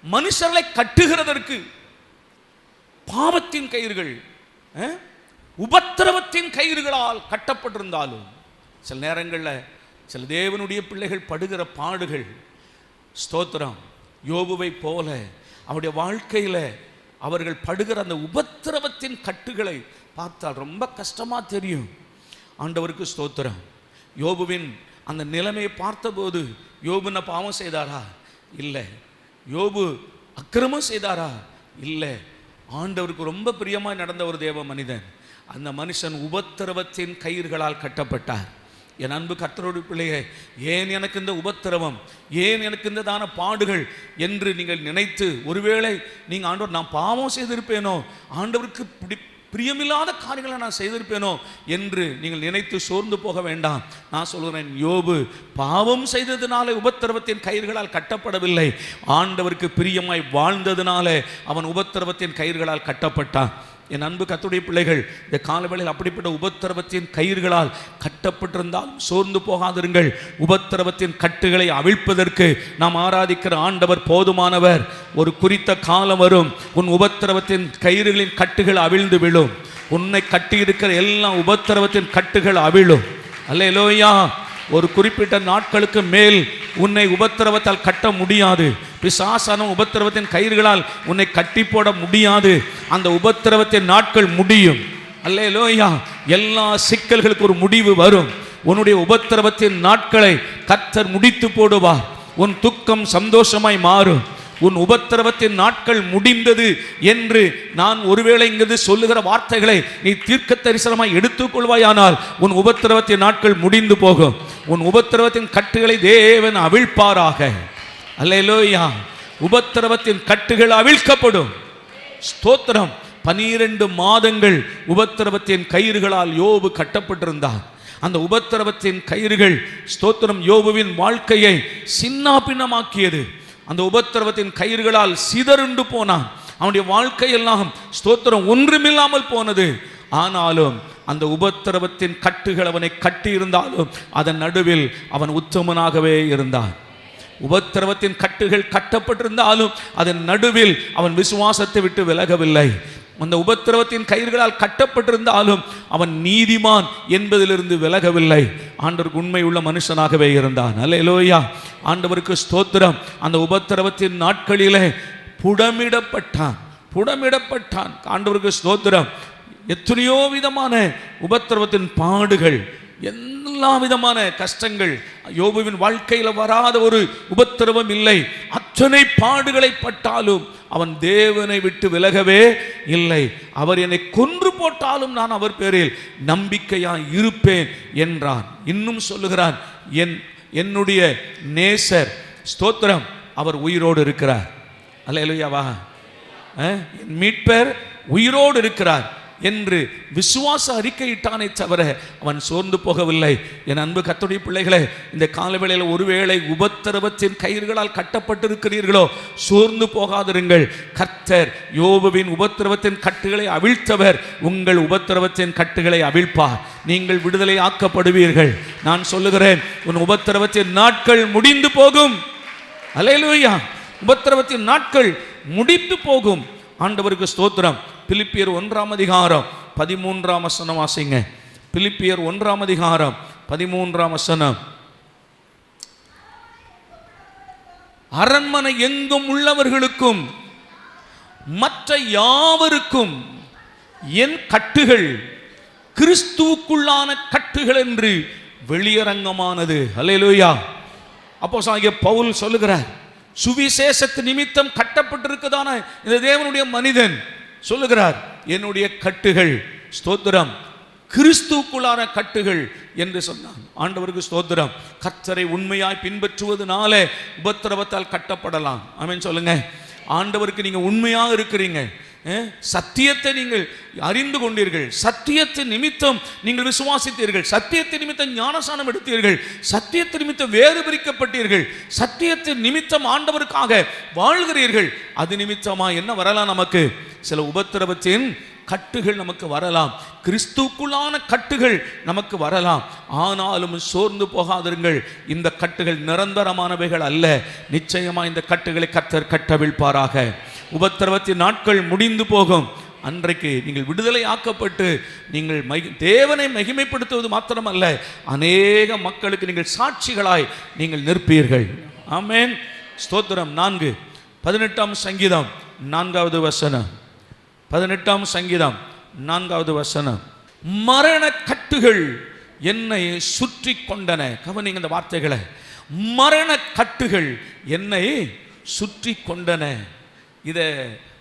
மனுஷர்களை கட்டுகிறதற்கு பாவத்தின் கயிறுகள், உபத்திரவத்தின் கயிறுகளால் கட்டப்பட்டிருந்தாலும், சில நேரங்களில் சில தேவனுடைய பிள்ளைகள் படுகிற பாடுகள், ஸ்தோத்திரம், யோபுவை போல அவருடைய வாழ்க்கையில் அவர்கள் படுகிற அந்த உபத்திரவத்தின் கட்டுகளை பார்த்தால் ரொம்ப கஷ்டமா தெரியும். ஆண்டவருக்கு ஸ்தோத்திரம். யோபுவின் அந்த நிலைமையை பார்த்தபோது, யோபு என்ன பாவம் செய்தாரா? இல்லை. யோபு அக்கிரமம் செய்தாரா? இல்லை. ஆண்டவருக்கு ரொம்ப பிரியமாய் நடந்த ஒரு தேவ மனிதன். அந்த மனுஷன் உபத்திரவத்தின் கயிறுகளால் கட்டப்பட்டார். என் அன்பு கர்த்தருடைய பிள்ளையே, ஏன் எனக்கு இந்த உபத்திரவம், ஏன் எனக்கு இந்த தான பாடுகள் என்று நீங்கள் நினைத்து, ஒருவேளை நீங்கள் ஆண்டவர் நான் பாவம் செய்திருப்பேனோ, ஆண்டவருக்கு பிரியமில்லாத காரியங்களை நான் செய்திருப்பேனோ என்று நீங்கள் நினைத்து சோர்ந்து போக வேண்டாம். நான் சொல்கிறேன், யோபு பாவம் செய்ததினாலே உபத்திரவத்தின் கயிறுகளால் கட்டப்படவில்லை. ஆண்டவருக்கு பிரியமாய் வாழ்ந்ததினாலே அவன் உபத்திரவத்தின் கயிறுகளால் கட்டப்பட்டான். என் அன்பு கர்த்தருடைய பிள்ளைகள், இந்த காலவேளையில் அப்படிப்பட்ட உபத்திரவத்தின் கயிறுகளால் கட்டப்பட்டிருந்தால் சோர்ந்து போகாதிருங்கள். உபத்திரவத்தின் கட்டுகளை அவிழ்ப்பதற்கு நாம் ஆராதிக்கிற ஆண்டவர் போதுமானவர். ஒரு குறித்த காலம் வரும், உன் உபத்திரவத்தின் கயிறுகளின் கட்டுகள் அவிழ்ந்து விழும். உன்னை கட்டியிருக்கிற எல்லா உபத்திரவத்தின் கட்டுகள் அவிழும். அல்லேலூயா. ஒரு குறிப்பிட்ட நாட்களுக்கு மேல் உன்னை உபத்திரவத்தால் கட்ட முடியாது. பிசாசான உபத்திரவத்தின் கயிறுகளால் உன்னை கட்டி போட முடியாது. அந்த உபத்திரவத்தின் நாட்கள் முடியும். அல்லேலூயா. எல்லா சிக்கல்களுக்கு ஒரு முடிவு வரும். உன்னுடைய உபத்திரவத்தின் நாட்களை கர்த்தர் முடித்து போடுவார். உன் துக்கம் சந்தோஷமாய் மாறும். உன் உபத்திரவத்தின் நாட்கள் முடிந்தது என்று நான் ஒருவேளை இங்கு சொல்லுகிற வார்த்தைகளை நீ தீர்க்க தரிசனமாய் எடுத்துக்கொள்வாயானால் உன் உபத்திரவத்தின் நாட்கள் முடிந்து போகும். உன் உபத்திரவத்தின் கட்டுகளை தேவன் அவிழ்ப்பாராக. அல்லேலூயா. உபத்திரவத்தின் கட்டுகள் அவிழ்க்கப்படும். ஸ்தோத்திரம். 12 மாதங்கள் உபத்திரவத்தின் கயிறுகளால் யோபு கட்டப்பட்டிருந்தார். அந்த உபத்திரவத்தின் கயிறுகள், ஸ்தோத்திரம், யோபுவின் வாழ்க்கையை சின்னாபின்னமாக்கியது. அந்த உபத்திரவத்தின் கயிறுகளால் சிதறுண்டு போனான். அவனுடைய வாழ்க்கையெல்லாம், ஸ்தோத்திரம், ஒன்றுமில்லாமல் போனது. ஆனாலும் அந்த உபத்திரவத்தின் கட்டுகள் அவனை கட்டி இருந்தாலும் அதன் நடுவில் அவன் உத்தமனாகவே இருந்தான். உபத்திரவத்தின் கட்டுகள் கட்டப்பட்டிருந்தாலும் அதன் நடுவில் அவன் விசுவாசத்தை விட்டு விலகவில்லை. அந்த உபத்திரவத்தின் கயிறுகளால் கட்டப்பட்டிருந்தாலும் அவன் நீதிமான் என்பதிலிருந்து விலகவில்லை. ஆண்டவருக்கு உண்மை உள்ள மனுஷனாகவே இருந்தான். அல்லேலூயா. ஆண்டவருக்கு ஸ்தோத்திரம். அந்த உபத்திரவத்தின் நாட்களிலே புடமிடப்பட்டான். ஆண்டவருக்கு ஸ்தோத்திரம். எத்தனையோ விதமான உபத்திரவத்தின் பாடுகள், எல்லா விதமான கஷ்டங்கள். யோபுவின் வாழ்க்கையில் வராத ஒரு உபத்திரவம் இல்லை. அத்தனை பாடுகளை பட்டாலும் அவன் தேவனை விட்டு விலகவே இல்லை. அவர் என்னை கொன்று போட்டாலும் நான் அவர் பேரில் நம்பிக்கையாய் இருப்பேன் என்றான். இன்னும் சொல்லுகிறான், என்னுடைய நேசர், ஸ்தோத்திரம், அவர் உயிரோடு இருக்கிறார். அல்லேலூயாவா. என் மீட்பர் உயிரோடு இருக்கிறார் என்று விசுவாச அறிக்கையிட்டானே தவிர அவன் சோர்ந்து போகவில்லை. என் அன்பு கர்த்தருடைய பிள்ளைகளே, இந்த காலவேளையில் ஒருவேளை உபத்திரவத்தின் கயிறுகளால் கட்டப்பட்டிருக்கிறீர்களோ, சோர்ந்து போகாதிருங்கள். கர்த்தர் யோபுவின் உபத்திரவத்தின் கட்டுகளை அவிழ்த்தவர் உங்கள் உபத்திரவத்தின் கட்டுகளை அவிழ்ப்பார். நீங்கள் விடுதலை ஆக்கப்படுவீர்கள். நான் சொல்லுகிறேன், உன் உபத்திரவத்தின் நாட்கள் முடிந்து போகும். அல்லேலூயா. உபத்திரவத்தின் நாட்கள் முடிந்து போகும். ஆண்டவருக்கு ஸ்தோத்திரம். பிலிப்பியர் 1ஆம் அதிகாரம் 13ஆம் வசனம் வாசிங்க. பிலிப்பியர் 1ஆம் அதிகாரம் 13ஆம் வசனம். அரண்மனை எங்கும் உள்ளவர்களுக்கும் மற்ற யாவருக்கும் என் கட்டுகள் கிறிஸ்துவுக்குள்ளான கட்டுகள் என்று வெளியரங்கமானது. அல்லேலூயா. அப்போஸ்தலனாகிய பவுல் சொல்லுகிறார், சுவிசேஷத்து நிமித்தம் கட்டப்பட்டிருக்கதான இந்த தேவனுடைய மனிதன் சொல்லுகிறார், என்னுடைய கட்டுகள், ஸ்தோத்திரம், கிறிஸ்துவுக்குள்ளான கட்டுகள் என்று சொன்னான். ஆண்டவருக்கு ஸ்தோத்திரம். கர்த்தரை உண்மையாய் பின்பற்றுவதனால உபத்திரவத்தால் கட்டப்படலாம். ஆமென் சொல்லுங்க. ஆண்டவருக்கு நீங்க உண்மையாக இருக்கிறீங்க, சத்தியத்தை நீங்கள் அறிந்து கொண்டீர்கள், சத்தியத்தின் நிமித்தம் நீங்கள் விசுவாசித்தீர்கள், சத்தியத்தின் நிமித்தம் ஞானஸ்நானம் எடுத்தீர்கள், சத்தியத்தின் நிமித்தம் வேறு பிரிக்கப்பட்டீர்கள், சத்தியத்தின் நிமித்தம் ஆண்டவருக்காக வாழ்கிறீர்கள். அது நிமித்தமா என்ன வரலாம்? நமக்கு சில உபத்திரவத்தின் கட்டுகள் நமக்கு வரலாம், கிறிஸ்துவுக்குள்ளான கட்டுகள் நமக்கு வரலாம். ஆனாலும் சோர்ந்து போகாதிருங்கள். இந்த கட்டுகள் நிரந்தரமானவைகள் அல்ல. நிச்சயமா இந்த கட்டுகளை கர்த்தர் கட்டவிழ்ப்பாராக. உபத்திரவத்தின் நாட்கள் முடிந்து போகும். அன்றைக்கு நீங்கள் விடுதலை ஆக்கப்பட்டு நீங்கள் தேவனை மகிமைப்படுத்துவது மாத்திரமல்ல, அநேக மக்களுக்கு நீங்கள் சாட்சிகளாய் நீங்கள் நிற்பீர்கள். ஆமென். ஸ்தோத்திரம். 18ஆம் சங்கீதம் 4வது வசனம். 18ஆம் சங்கீதம் 4வது வசனம். மரண கட்டுகள் என்னை சுற்றி கொண்டன. கவனிங்க இந்த வார்த்தைகளை. மரண கட்டுகள் என்னை சுற்றி கொண்டன. இதை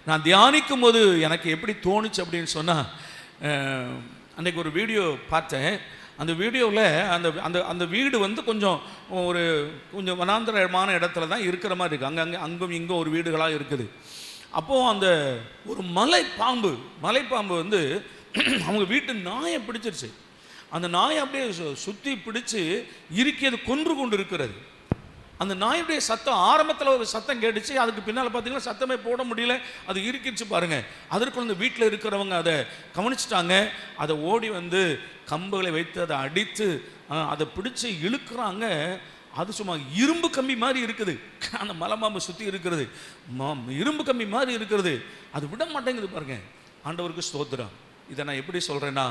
நான் தியானிக்கும் போது எனக்கு எப்படி தோணுச்சு அப்படின்னு சொன்னால், அன்றைக்கு ஒரு வீடியோ பார்த்தேன். அந்த வீடியோவில் அந்த வீடு வந்து கொஞ்சம் வனாந்தரமான இடத்துல தான் இருக்கிற மாதிரி இருக்குது. அங்கும் இங்கும் ஒரு வீடுகளாக இருக்குது. அப்போது அந்த ஒரு மலைப்பாம்பு வந்து அவங்க வீட்டு நாயை பிடிச்சிருச்சு. அந்த நாயை அப்படியே சுற்றி பிடிச்சு இறுக்கியது கொன்று கொண்டு இருக்கிறது. அந்த நாயுடைய சத்தம் ஆரம்பத்தில் ஒரு சத்தம் கேட்டுச்சு. அதுக்கு பின்னால் பார்த்தீங்கன்னா சத்தமே போட முடியல, அது இறுக்கிடுச்சு பாருங்க. அதற்கு அந்த வீட்டில் இருக்கிறவங்க அதை கவனிச்சிட்டாங்க. அதை ஓடி வந்து கம்புகளை வைத்து அதை அடித்து அதை பிடிச்சி இழுக்கிறாங்க. அது சும்மா இரும்பு கம்பி மாதிரி இருக்குது. அந்த மலைப்பாம்பு சுற்றி இருக்கிறது இரும்பு கம்பி மாதிரி இருக்கிறது. அது விட மாட்டேங்குது பாருங்க. ஆண்டவருக்கு ஸ்தோத்திரம். இதை நான் எப்படி சொல்கிறேன்னா,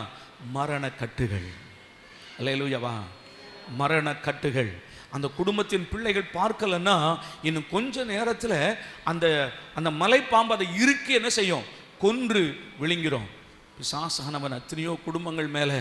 மரண கட்டுகள். அல்லேலூயாவா. மரண கட்டுகள். அந்த குடும்பத்தின் பிள்ளைகள் பார்க்கலன்னா இன்னும் கொஞ்ச நேரத்தில் அந்த மலைப்பாம்பு அதை இறுக்கி என்ன செய்யும்? கொன்று விழுங்கிறோம். பிசாசானவன் எத்தனையோ குடும்பங்கள் மேலே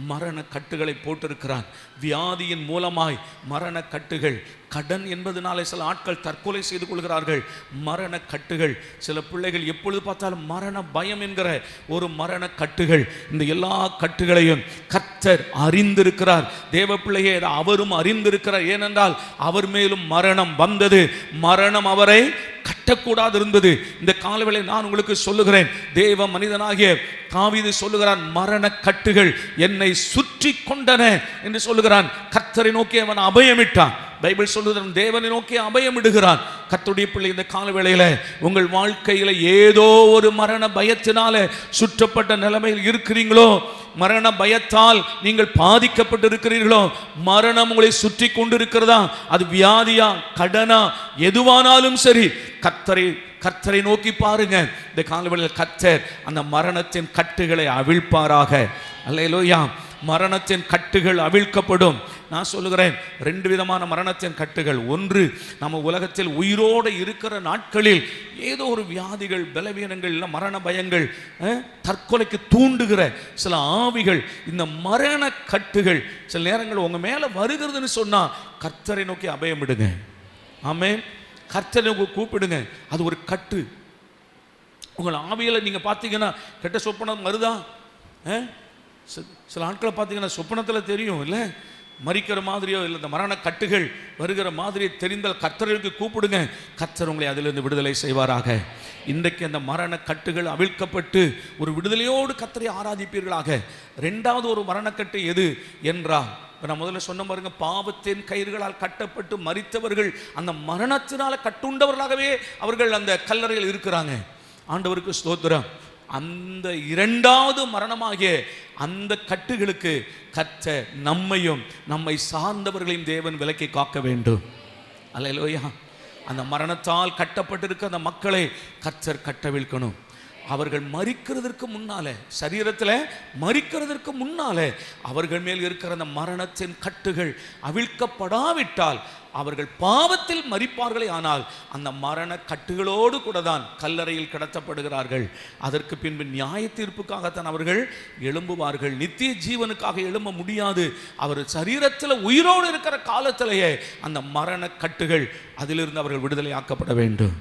மரண கட்டுகளை போட்டிருக்கிறான். வியாதியின் மூலமாய் மரண கட்டுகள். கடன் என்பதனாலே சில ஆட்கள் தற்கொலை செய்து கொள்கிறார்கள். மரண கட்டுகள். சில பிள்ளைகள் எப்பொழுது பார்த்தாலும் மரண பயம் என்கிற ஒரு மரண கட்டுகள். இந்த எல்லா கட்டுகளையும் கர்த்தர் அறிந்திருக்கிறார். தேவ பிள்ளையே, அவரும் அறிந்திருக்கிறார். ஏனென்றால் அவர் மேலும் மரணம் வந்தது. மரணம் அவரை கட்டக்கூடாது இருந்தது. இந்த காலவேளை நான் உங்களுக்கு சொல்லுகிறேன், தேவ மனிதனாகிய தாவீது சொல்லுகிறான், மரண கட்டுகள் என்னை சுற்றி கொண்டன என்று சொல்லுகிறான். கர்த்தரை நோக்கி அவன் அபயமிட்டான். பைபிள் சொல்லுகிறான், தேவனை நோக்கி அபயமிடுகிறான். கர்த்தருடைய பிள்ளை, இந்த காலவேளையில உங்கள் வாழ்க்கையில ஏதோ ஒரு மரண பயத்தினால சுற்றப்பட்ட நிலைமையில் இருக்கிறீங்களோ, மரண பயத்தால் நீங்கள் பாதிக்கப்பட்டு இருக்கிறீர்களோ, மரணம் உங்களை சுற்றி கொண்டிருக்கிறதா, அது வியாதியா கடனா எதுவானாலும் சரி, கர்த்தரை நோக்கி பாருங்க. இந்த காலவேளையில் கர்த்தர் அந்த மரணத்தின் கட்டுகளை அவிழ்ப்பாராக. அல்லேலூயா. மரணத்தின் கட்டுகள் அவிழ்க்கப்படும். நான் சொல்லுகிறேன், 2 விதமான மரணத்தின் கட்டுகள். ஒன்று, நம்ம உலகத்தில் உயிரோடு இருக்கிற நாட்களில் ஏதோ ஒரு வியாதிகள், பலவீனங்கள், இல்லை மரண பயங்கள், தற்கொலைக்கு தூண்டுகிற சில ஆவிகள், இந்த மரண கட்டுகள் சில நேரங்கள் உங்க மேல வருகிறதுன்னு சொன்னா கர்த்தரை நோக்கி அபயமிடுங்க. ஆமென். கர்த்தரை கூப்பிடுங்க. அது ஒரு கட்டு. உங்கள் ஆவியில் நீங்கள் பார்த்தீங்கன்னா கெட்ட சொப்பனம் வருதா? சில ஆட்களை பார்த்தீங்கன்னா சொப்பனத்தில் தெரியும் இல்லை, மரிக்கிற மாதிரியோ இல்லை இந்த மரண கட்டுகள் வருகிற மாதிரி தெரிந்தால் கர்த்தருக்கு கூப்பிடுங்க, கர்த்தர் உங்களை அதிலிருந்து விடுதலை செய்வாராக. இன்றைக்கு அந்த மரண கட்டுகள் அவிழ்க்கப்பட்டு ஒரு விடுதலையோடு கர்த்தரை ஆராதிப்பீர்களாக. ரெண்டாவது ஒரு மரணக்கட்டு எது என்றால், இப்போ நான் முதல்ல சொன்ன பாருங்க, பாவத்தின் கயிறுகளால் கட்டப்பட்டு மரித்தவர்கள் அந்த மரணத்தினால கட்டுண்டவர்களாகவே அவர்கள் அந்த கல்லறையில் இருக்கிறாங்க. ஆண்டவருக்கு ஸ்தோத்திரம். அந்த இரண்டாவது மரணமாகிய அந்த கட்டுகளுக்கு கர்த்தர் நம்மையும் நம்மை சார்ந்தவர்களையும் தேவன் விலக்கி காக்க வேண்டும். அல்லேலூயா. அந்த மரணத்தால் கட்டப்பட்டிருக்க அந்த மக்களை கர்த்தர் கட்டவிழ்க்கணும். அவர்கள் மரிக்கிறதற்கு முன்னாலே, சரீரத்தில் மரிக்கிறதற்கு முன்னாலே அவர்கள் மேல் இருக்கிற அந்த மரணத்தின் கட்டுகள் அவிழ்க்கப்படாவிட்டால் அவர்கள் பாவத்தில் மரிப்பார்களே. ஆனால் அந்த மரண கட்டுகளோடு கூட தான் கல்லறையில் கடத்தப்படுகிறார்கள். அதற்கு பின்பு நியாய தீர்ப்புக்காகத்தான் அவர்கள் எழும்புவார்கள். நித்திய ஜீவனுக்காக எழும்ப முடியாது. அவர் சரீரத்தில் உயிரோடு இருக்கிற காலத்திலேயே அந்த மரண கட்டுகள் அதிலிருந்து அவர்கள் விடுதலை ஆக்கப்பட வேண்டும்.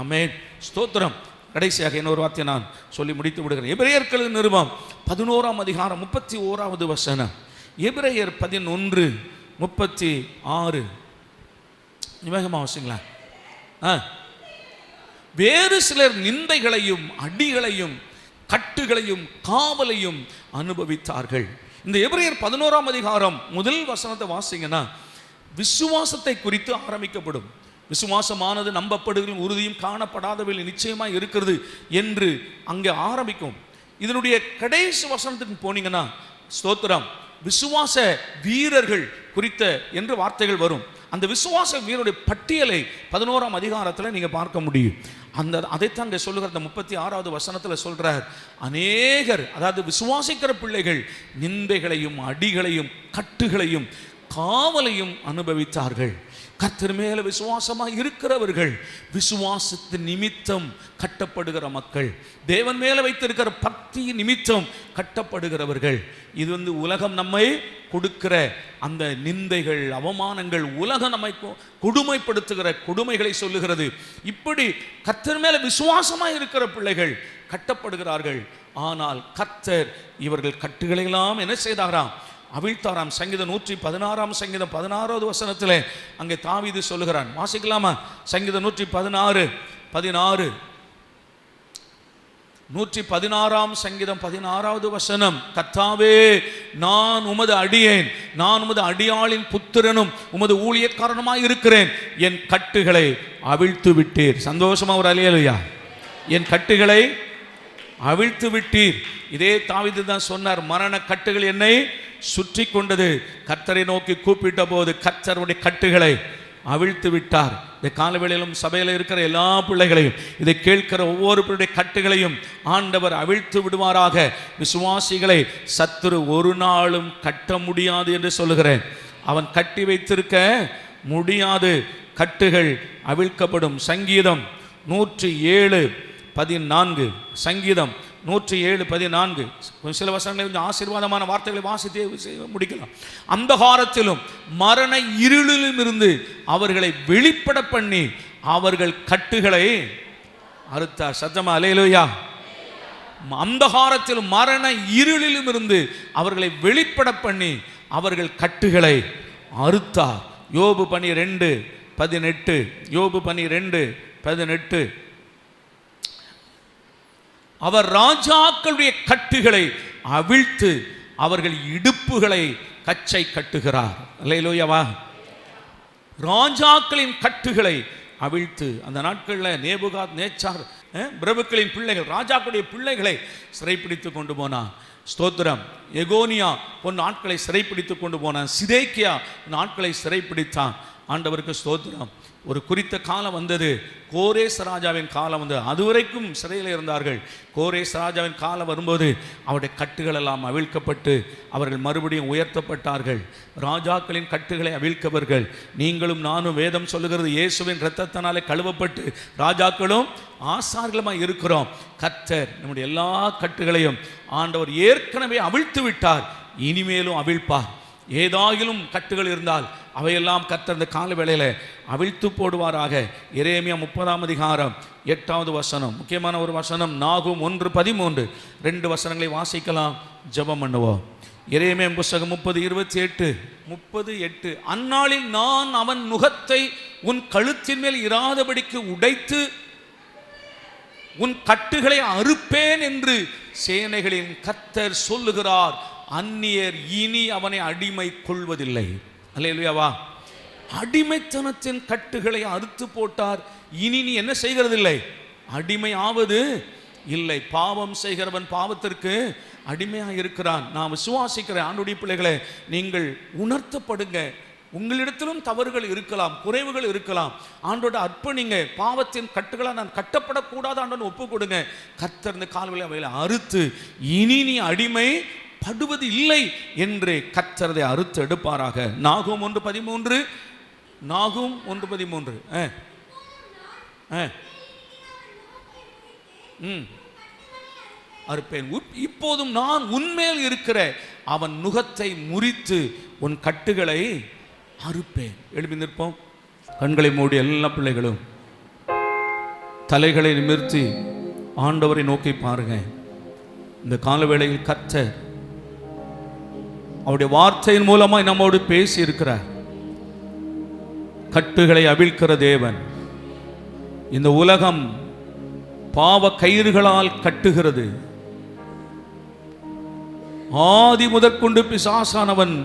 ஆமென், ஸ்தோத்திரம். கடைசியாக இன்னொரு வார்த்தையை நான் சொல்லி முடித்து விடுகிறேன். எபிரேயர்கள் நிருபம் 11ஆம் அதிகாரம் 31வது வசனம். எபிரேயர் 11:36. வேகமாக வச்சுங்களா? வேறு சிலர் நிந்தைகளையும் அடிகளையும் கட்டுகளையும் காவலையும் அனுபவித்தார்கள். இந்த எபிரேயர் 11ஆம் அதிகாரம் முதல் வசனத்தை வாசிங்கன்னா விசுவாசத்தை குறித்து ஆரம்பிக்கப்படும். விசுவாசமானது நம்பப்படுகிற உறுதியும் காணப்படாதவையில் நிச்சயமாக இருக்கிறது என்று அங்கே ஆரம்பிக்கும். இதனுடைய கடைசி வசனத்துக்கு போனீங்கன்னா ஸ்தோத்திரம், விசுவாச வீரர்கள் குறித்த என்று வார்த்தைகள் வரும். அந்த விசுவாச வீரருடைய பட்டியலை 11ஆம் அதிகாரத்தில் நீங்கள் பார்க்க முடியும். அதைத்தான் அங்கே சொல்லுகிற அந்த 36வது வசனத்தில் சொல்றார், அநேகர், அதாவது விசுவாசிக்கிற பிள்ளைகள் நிந்தைகளையும் அடிகளையும் கட்டுகளையும் காவலையும் அனுபவித்தார்கள். கர்த்தர் மேல விசுவாசமாக இருக்கிறவர்கள், விசுவாசத்தின் நிமித்தம் கட்டப்படுகிற மக்கள், தேவன் மேல வைத்திருக்கிற பக்தி நிமித்தம் கட்டப்படுகிறவர்கள். இது உலகம் நம்மை கொடுக்கிற அந்த நிந்தைகள், அவமானங்கள், உலகம் நம்மை கொடுமைப்படுத்துகிற கொடுமைகளை சொல்லுகிறது. இப்படி கர்த்தர் மேல விசுவாசமாக இருக்கிற பிள்ளைகள் கட்டப்படுகிறார்கள். ஆனால் கர்த்தர் இவர்கள் கட்டுகளெல்லாம் என்ன செய்தாராம்? அவிழ்த்தாராம். சங்கீதம் 116ஆம் சங்கீதம் 16வது வசனத்தில் அங்கே தாவீது சொல்லுகிறான். வாசிக்கலாமா? சங்கீதம் 116 116ஆம் சங்கீதம் 16வது வசனம். கர்த்தாவே, நான் உமது அடியேன், நான் உமது அடியாளின் புத்திரனும் உமது ஊழியக்காரனுமாய் இருக்கிறேன். என் கட்டுகளை அவிழ்த்து விட்டீர். சந்தோஷமா ஒரு அல்லேலூயா. என் கட்டுகளை அவிழ்த்து விட்டீர். இதே தாவீது தான் சொன்னார், மரண கட்டுகள் என்னை சுற்றி கொண்டது, கர்த்தரை நோக்கி கூப்பிட்ட போது கர்த்தருடைய கட்டுகளை அவிழ்த்து விட்டார். இந்த காலவேளையிலும் சபையில் இருக்கிற எல்லா பிள்ளைகளையும், இதை கேட்கிற ஒவ்வொரு பிள்ளைடைய கட்டுகளையும் ஆண்டவர் அவிழ்த்து விடுவாராக. விசுவாசிகளை சத்துரு ஒரு நாளும் கட்ட முடியாது என்று சொல்லுகிறேன். அவன் கட்டி வைத்திருக்க முடியாது. கட்டுகள் அவிழ்க்கப்படும். சங்கீதம் 107:14. சங்கீதம் 107:14. சில வசனங்களை கொஞ்சம் ஆசீர்வாதமான வார்த்தைகளை வாசித்தே முடிக்கலாம். அந்தகாரத்திலும் மரண இருளிலும் இருந்து அவர்களை வெளிப்பட பண்ணி அவர்கள் கட்டுகளை அறுத்தார். சத்தமா அல்லேலூயா. அந்தகாரத்திலும் மரண இருளிலும் இருந்து அவர்களை வெளிப்பட பண்ணி அவர்கள் கட்டுகளை அறுத்தார். யோபு 12:18. யோபு 12:18. அவர் ராஜாக்களுடைய கட்டுகளை அவிழ்த்து அவர்கள் இடுப்புகளை கச்சை கட்டுகிறார். அல்லேலூயாவா. ராஜாக்களின் கட்டுகளை அவிழ்த்து, அந்த நாட்களில் நேபுகாத் நேச்சார் பிரபுக்களின் பிள்ளைகள், ராஜாக்களுடைய பிள்ளைகளை சிறைப்பிடித்து கொண்டு போனான். ஸ்தோத்திரம். எகோனியா போன்ற ஆட்களை சிறைப்பிடித்து கொண்டு போனான். சிதேக்கியா ஆட்களை சிறைப்பிடித்தான். ஆண்டவருக்கு ஸ்தோத்திரம். ஒரு குறித்த காலம் வந்தது, கோரேஸ் ராஜாவின் காலம் வந்தது. அதுவரைக்கும் சிறையில் இருந்தார்கள். கோரேஸ் ராஜாவின் காலம் வரும்போது அவருடைய கட்டுகள் எல்லாம் அவிழ்க்கப்பட்டு அவர்கள் மறுபடியும் உயர்த்தப்பட்டார்கள். ராஜாக்களின் கட்டுகளை அவிழ்க்கவர்கள் நீங்களும் நானும். வேதம் சொல்லுகிறது, இயேசுவின் இரத்தத்தினாலே கழுவப்பட்டு ராஜாக்களும் ஆசார்களுமாய் இருக்கிறோம். கர்த்தர் நம்முடைய எல்லா கட்டுகளையும் ஆண்டவர் ஏற்கனவே அவிழ்த்து விட்டார், இனிமேலும் அவிழ்ப்பார். ஏதாயிலும் கட்டுகள் இருந்தால் அவையெல்லாம் கர்த்தர் இந்த கால வேளையில அவிழ்த்து போடுவாராக. எரேமியா 30ஆம் அதிகாரம் 8வது வசனம், முக்கியமான ஒரு வசனம். நாகும் 1:13, 2 வசனங்களை வாசிக்கலாம், ஜெபம் பண்ணுவோம். எரேமியா புத்தகம் 30:28. அந்நாளில் நான் அவன் நுகத்தை உன் கழுத்தின் மேல் இராதபடிக்கு உடைத்து உன் கட்டுகளை அறுப்பேன் என்று சேனைகளின் கர்த்தர் சொல்லுகிறார். அந்நியர் இனி அவனை அடிமை கொள்வதில்லை. அல்லேலூயாவா. அடிமைத்தனத்தின் கட்டுகளை அறுத்து போட்டார். இனி நீ என்ன செய்கிறதில்லை? அடிமை ஆவது இல்லை. பாவம் செய்கிறவன் பாவத்திற்கு அடிமையாக இருக்கிறான். நான் விசுவாசிக்கிறேன் ஆண்டுடைய பிள்ளைகளை, நீங்கள் உணர்த்தப்படுங்க. உங்களிடத்திலும் தவறுகள் இருக்கலாம், குறைவுகள் இருக்கலாம். ஆண்டோட அர்ப்பணிங்க. பாவத்தின் கட்டுகளாக நான் கட்டப்படக்கூடாது ஆண்டோன்னு ஒப்பு கொடுங்க. கர்த்தர் இந்த கால்களை அவைகளை அறுத்து இனி நீ அடிமை படுவது இல்லை என்று கர்த்தரை அறுத்து எடுப்பாராக. நாகும் 1:13. நாகும் 1:13. அறுப்பேன். இப்போதும் நான் உன்மேல் இருக்கிற அவன் நுகத்தை முறித்து உன் கட்டுகளை அறுப்பேன். எழுப்பி நிற்போம். கண்களை மூடி எல்லா பிள்ளைகளும் தலைகளை நிமிர்த்தி ஆண்டவரை நோக்கி பாருங்க. இந்த காலவேளையில் கர்த்தர் அவருடைய வார்த்தையின் மூலமாய் நம்மோடு பேசி இருக்கிறார். கட்டுகளை அவிழ்க்கிற தேவன். இந்த உலகம் பாவ கயிறுகளால் கட்டுகிறது. ஆதி முதற்கொண்டு பிசாசானவன்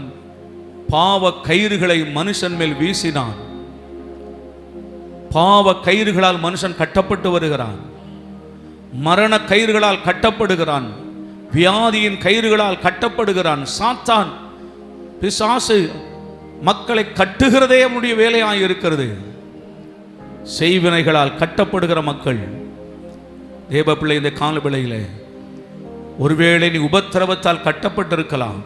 பாவ கயிறுகளை மனுஷன் மேல் வீசினான். பாவ கயிறுகளால் மனுஷன் கட்டப்பட்டு வருகிறான். மரண கயிறுகளால் கட்டப்படுகிறான். வியாதியின் கயிறுகளால் கட்டப்படுகிறான். சாத்தான் பிசாசு மக்களை கட்டுகிறதே அவனுடைய வேலையாக இருக்கிறது. செய்வினைகளால் கட்டப்படுகிற மக்கள் தேவ பிள்ளை, இந்த கால வேளையிலே ஒருவேளை நீ உபத்திரவத்தால் கட்டப்பட்டிருக்கலாம்,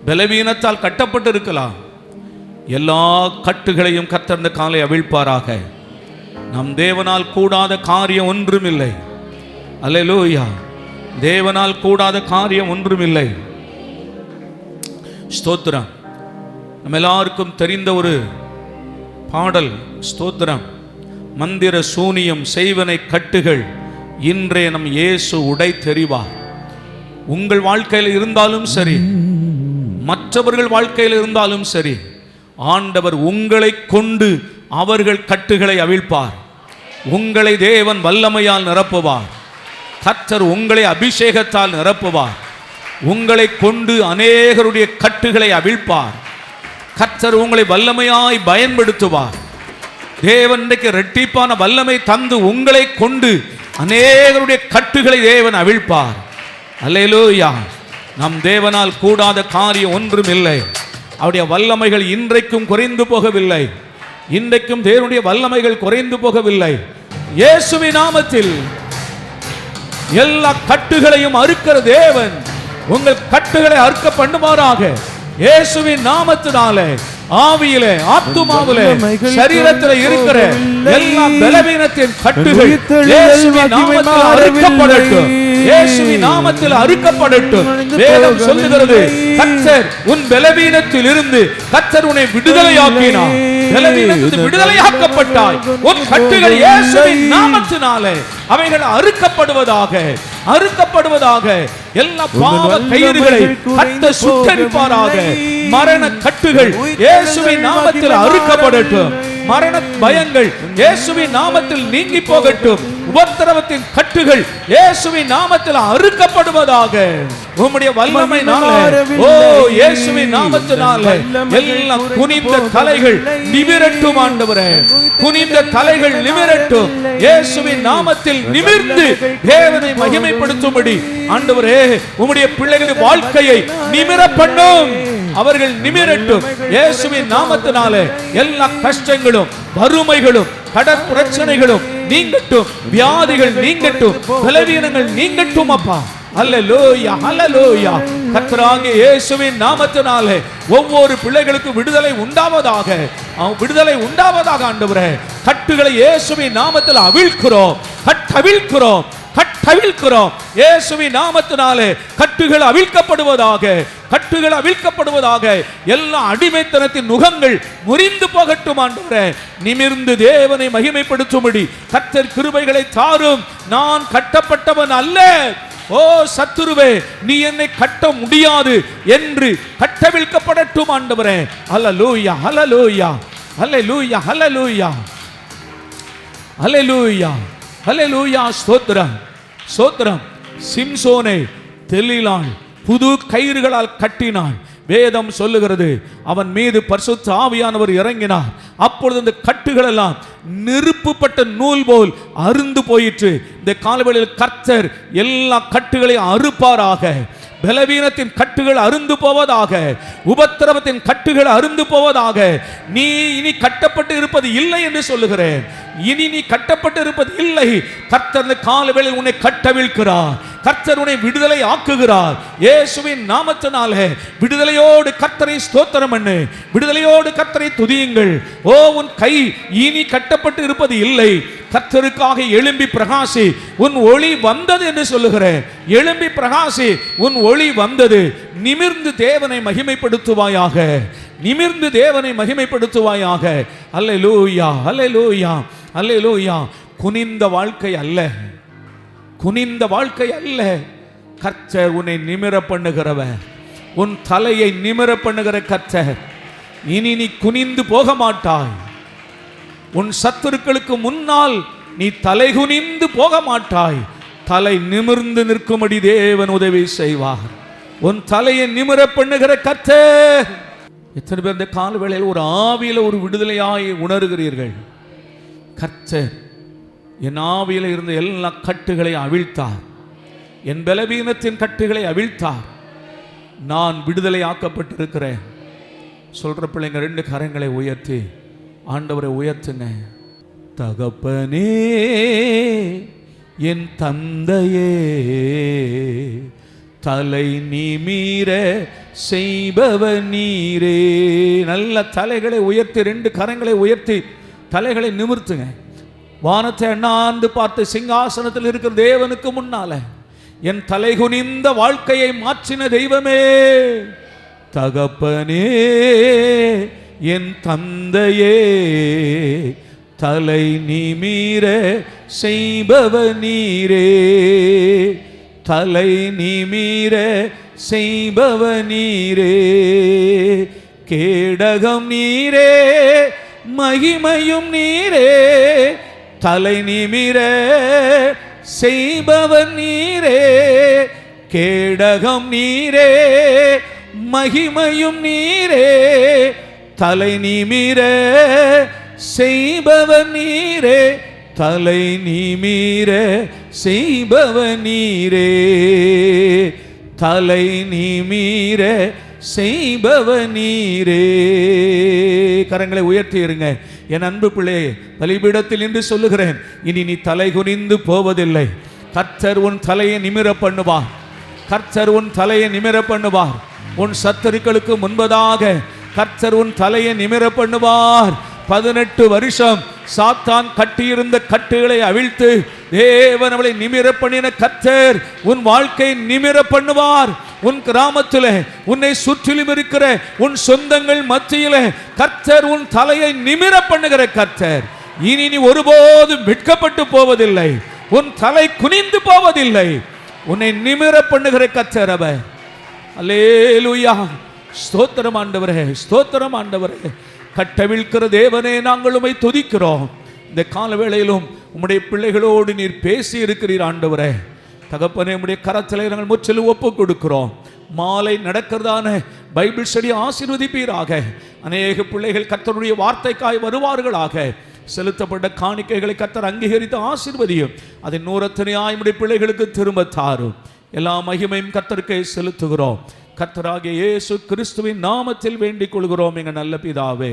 பலவீனத்தால் கட்டப்பட்டிருக்கலாம். எல்லா கட்டுகளையும் கர்த்தர் இந்த காலை அவிழ்ப்பாராக. நம் தேவனால் கூடாத காரியம் ஒன்றுமில்லை. அல்லேலூயா. தேவனால் கூடாத காரியம் ஒன்றுமில்லை. ஸ்தோத்திரம். நம்ம எல்லாருக்கும் தெரிந்த ஒரு பாடல். ஸ்தோத்திரம். மந்திர சூனியம் செய்வனை கட்டுகள் இன்றே நம் இயேசு உடை தெரிவார். உங்கள் வாழ்க்கையில் இருந்தாலும் சரி, மற்றவர்கள் வாழ்க்கையில் இருந்தாலும் சரி, ஆண்டவர் உங்களை கொண்டு அவர்கள் கட்டுகளை அவிழ்ப்பார். உங்களை தேவன் வல்லமையால் நிரப்புவார். கர்த்தர் உங்களை அபிஷேகத்தால் நிரப்புவார். உங்களை கொண்டு அநேகருடைய கட்டுகளை அவிழ்ப்பார். கர்த்தர் உங்களை வல்லமையாய் பயன்படுத்துவார். தேவன் இன்றைக்கு இரட்டிப்பான வல்லமை தந்து உங்களை கொண்டு அநேகருடைய கட்டுகளை தேவன் அவிழ்ப்பார். அல்லேலூயா. நம் தேவனால் கூடாத காரியம் ஒன்றும் இல்லை. அவருடைய வல்லமைகள் இன்றைக்கும் குறைந்து போகவில்லை. இன்றைக்கும் தேவனுடைய வல்லமைகள் குறைந்து போகவில்லை. இயேசுவின் நாமத்தில் எல்லா கட்டுகளையும் அறுக்கிற தேவன் உங்கள் கட்டுகளை அறுக்க பண்ணுவாராக. இயேசுவின் நாமத்தினாலே, ஆவியிலே, ஆத்துமாவிலே, சரீரத்திலே இருக்கிற எல்லா பலவீனத்தின் கட்டுகள் இயேசுவின் நாமத்தில் அறுக்கப்படட்டும். இயேசுவின் நாமத்தில் அறுக்கப்படட்டும். வேதம் சொல்லுகிறது, கர்த்தர் உன் பலவீனத்தில் இருந்து கர்த்தர் உன்னை விடுதலையாக்கினார். பலவீனத்தில் விடுதலையாக்கப்பட்டாய். உன் கட்டுகள் இயேசுவின் நாமத்தினாலே அவைகள் அறுக்கப்படுவதாக, அறுக்கப்படுவதாக. எல்லா பாவ கயிறுகளை கர்த்தர் சுட்டெரிப்பாராக. மரண கட்டுகள் இயேசுவின் நாமத்தில் அறுக்கப்படட்டும். மரண பயங்கள் இயேசுவின் நாமத்தில் நீங்கி போகட்டும். உபத்திரவத்தின் கட்டுகள் இயேசுவின் நாமத்தில் அறுக்கப்படுவதாக. உம்முடைய வல்லமையினாலே, ஓ இயேசுவின் நாமத்தினாலே எல்லா குனிந்த தலைகள் நிமிரட்டும் ஆண்டவரே. குனிந்த தலைகள் நிமிரட்டும். இயேசுவின் நாமத்தில் நிமிர்ந்து தேவனை மகிமைப்படுத்தும்படி ஆண்டவரே உம்முடைய பிள்ளைகளின் வாழ்க்கையை நிமிர பண்ணும். அவர்கள் நிமிரட்டும். இயேசுவின் நாமத்தினாலே எல்லா கஷ்டங்களும், வறுமைகளும், கடன் பிரச்சனைகளும் நீங்கட்டும். வியாதிகள் நீங்கட்டும். பலவீனங்கள் நீங்கட்டும் அப்பா. அல்லேலூயா, அல்லேலூயா. கர்த்தராகிய இயேசுவின் நாமத்தினாலே ஒவ்வொரு பிள்ளைகளுக்கு விடுதலை உண்டாவதாக, விடுதலை உண்டாவதாக ஆண்டவரே. கட்டுகளை இயேசுவின் நாமத்தில் அவிழ்க்கிறோம், கட்டவிழ்க்கிறோம், கட்டவிழ்க்கிறோம். இயேசுவின் நாமத்தினாலே கட்டுகள் அவிழ்க்கப்படுவதாக, கட்டுகள் அவிழ்க்கப்படுவதாக. எல்லா அடிமைத்தனத்தின் நுகங்கள் முறிந்து போகட்டும் ஆண்டவரே. நிமிர்ந்து தேவனை மகிமைப்படுத்தும்படி கர்த்தர் கிருபைகளை தாரும். நான் கட்டப்பட்டவன் அல்ல, ஓ சத்துருவே நீ என்னை கட்ட முடியாது என்று கட்டவிழ்க்கப்படட்டும் ஆண்டவரே. ஹல்லேலூயா, ஹல்லேலூயா, ஹல்லேலூயா, ஹல்லேலூயா, ஹல்லேலூயா, ஹல்லேலூயா. ஸ்தோத்திரம், ஸ்தோத்திரம். சிம்சோனை தெலீலாள் புது கயிறுகளால் கட்டினாள். வேதம் சொல்லுகிறது அவன் மீது பரிசுத்த ஆவியானவர் இறங்கினார். அப்பொழுது இந்த கட்டுகள் எல்லாம் நெருப்புப்பட்ட நூல் போல் அருந்து போயிற்று. இந்த காலவெளியில் கர்த்தர் எல்லா கட்டுகளையும் அறுப்பாராக. பலவீனத்தின் கட்டுகள் அருந்து போவதாக, உபத்திரவத்தின் கட்டுகள் அருந்து போவதாக. நீ இனி கட்டப்பட்டு இருப்பது இல்லை என்று சொல்லுகிறேன். இனி நீ கட்டப்பட்டு இருப்பது இல்லை. கர்த்தர் காலவேளையில் உன்னை கட்டவிழ்க்கிறார். கர்த்தர் உன்னை விடுதலை ஆக்குகிறார். இயேசுவின் நாமத்தினாலே விடுதலையோடு கர்த்தரை ஸ்தோத்திரம் பண்ணு, விடுதலையோடு கர்த்தரை துதியுங்கள். ஓ உன் கை இனி கட்டப்பட்டு இருப்பது இல்லை. கர்த்தருக்காக எழும்பி பிரகாசி, உன் ஒளி வந்தது என்று சொல்லுகிறேன். எழும்பி பிரகாசி, உன் ஒளி வந்தது. நிமிர்ந்து தேவனை மகிமைப்படுத்துவாயாக, நிமிர்ந்து தேவனை மகிமைப்படுத்துவாயாக. அல்லேலூயா, அல்லேலூயா, அல்லேலூயா. குனிந்த வாழ்க்கை அல்ல, குனிந்த வாழ்க்கை அல்ல. கர்த்தர் உன்னை நிமிர பண்ணுகிறவர், உன் தலையை நிமிர பண்ணுகிற கர்த்தர். இனி நீ குனிந்து போக மாட்டாய். உன் சத்துருக்களுக்கு முன்னால் நீ தலை குனிந்து போக மாட்டாய். தலை நிமிர்ந்து நிற்கும்படி தேவன் உதவி செய்வார். உன் தலையை நிமிர பண்ணுகிற கர்த்தர். எத்தனை பேர் இந்த கால வேளையில் ஒரு ஆவியில ஒரு விடுதலையாய் உணர்கிறீர்கள்? கர்த்தர் என் ஆவியில இருந்த எல்லா கட்டுகளை அவிழ்த்தார். என் பலவீனத்தின் கட்டுகளை அவிழ்த்தார். நான் விடுதலை ஆக்கப்பட்டிருக்கிறேன். சொல்ற பிள்ளைங்க ரெண்டு கரங்களை உயர்த்தி ஆண்டவரை உயர்த்துங்க. தகப்பனே என் தந்தையே, தலை நிமிர செய்பவர் நீரே. நல்ல தலைகளை உயர்த்தி, ரெண்டு கரங்களை உயர்த்தி தலைகளை நிமிர்த்துங்க. வானத்தை அண்ணாந்து பார்த்து சிங்காசனத்தில் இருக்கிற தேவனுக்கு முன்னால என் தலை குனிந்த வாழ்க்கையை மாற்றின தெய்வமே, தகப்பனே என் தந்தையே, தலை நிமிர செய்பவர் நீரே, தலை நிமிர செய்பவர் நீரே. கேடகம் நீரே, மகிமையும் நீரே, தலை நிமிர செய்பவர் நீரே. கேடகம் நீரே, மகிமையும் நீரே, தலை நிமிர செய்பவர் நீரே, தலை நிமிர செய்பவர் நீரே, தலை நிமிர செய்பவர் நீரே. கரங்களை உயர்த்தி இருங்க. என் அன்பு பிள்ளை, பலிபீடத்தில் நின்று சொல்லுகிறேன், இனி நீ தலை குனிந்து போவதில்லை. கர்த்தர் உன் தலையை நிமிர பண்ணுவார். கர்த்தர் உன் தலையை நிமிர பண்ணுவார். உன் சத்துருக்களுக்கு முன்பதாக கர்த்தர் உன் தலையை நிமிர பண்ணுவார். 18 வருஷம் சாத்தான் கட்டியிருந்த கட்டுகளை அவிழ்த்து தேவன் அவளை நிமிர பண்ணின கர்த்தர் உன் வாழ்க்கை நிமிர பண்ணுவார். உன் கிராமத்திலே, உன்னை சுற்றிலும் இருக்கிற உன் சொந்தங்கள் மத்தியிலே கர்த்தர் உன் தலையை நிமிர பண்ணுகிற கர்த்தர். இனி நீ ஒருபோதும் வெட்கப்பட்டு போவதில்லை. உன் தலை குனிந்து போவதில்லை. உன்னை நிமிர பண்ணுகிற கர்த்தர் அவர். அல்லேலூயா. ஸ்தோத்திரம் ஆண்டவரே, ஸ்தோத்திரம் ஆண்டவரே. கட்டவிழ்க்கிற தேவனே, நாங்கள் உம்மை துதிக்கிறோம். இந்த கால வேளையிலும் உம்முடைய பிள்ளைகளோடு நீர் பேசி இருக்கிறீர் ஆண்டவரே. தகப்பனே, உம்முடைய கரத்திலே நாங்கள் முற்றிலும் ஒப்பு கொடுக்கிறோம். மாலை நடக்கிறதான பைபிள் ஸ்டடி ஆசீர்வதிப்பீராக. அநேக பிள்ளைகள் கர்த்தருடைய வார்த்தைக்காய் வருவார்களாக. செலுத்தப்பட்ட காணிக்கைகளை கர்த்தர் அங்கீகரித்து ஆசீர்வதியும். அதை நூறத்தனையாய் உம்முடைய பிள்ளைகளுக்கு திரும்ப தாரும். எல்லா மகிமையும் கர்த்தருக்கே செலுத்துகிறோம். கர்த்தராகிய இயேசு கிறிஸ்துவின் நாமத்தில் வேண்டிக் கொள்கிறோம் எங்கள் நல்ல பிதாவே,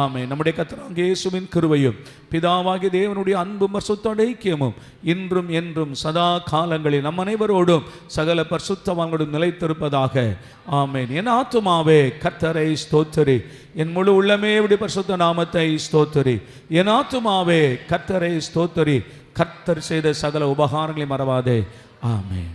ஆமென். நம்முடைய கர்த்தராகிய இயேசுவின் கிருபையும் பிதாவாகிய தேவனுடைய அன்பும் பரிசுத்த ஐக்கியமும் இன்றும் என்றும் சதா காலங்களில் நம் அனைவரோடும் சகல பரிசுத்தவான்களோடும் நிலைத்திருப்பதாக, ஆமென். என் ஆத்துமாவே கர்த்தரை ஸ்தோத்திரி, என் முழு உள்ளமே உடைய பரிசுத்த நாமத்தை ஸ்தோத்திரி. என் ஆத்துமாவே கர்த்தரை ஸ்தோத்திரி, கர்த்தர் செய்த சகல உபகாரங்களை மறவாதே. ஆமென்.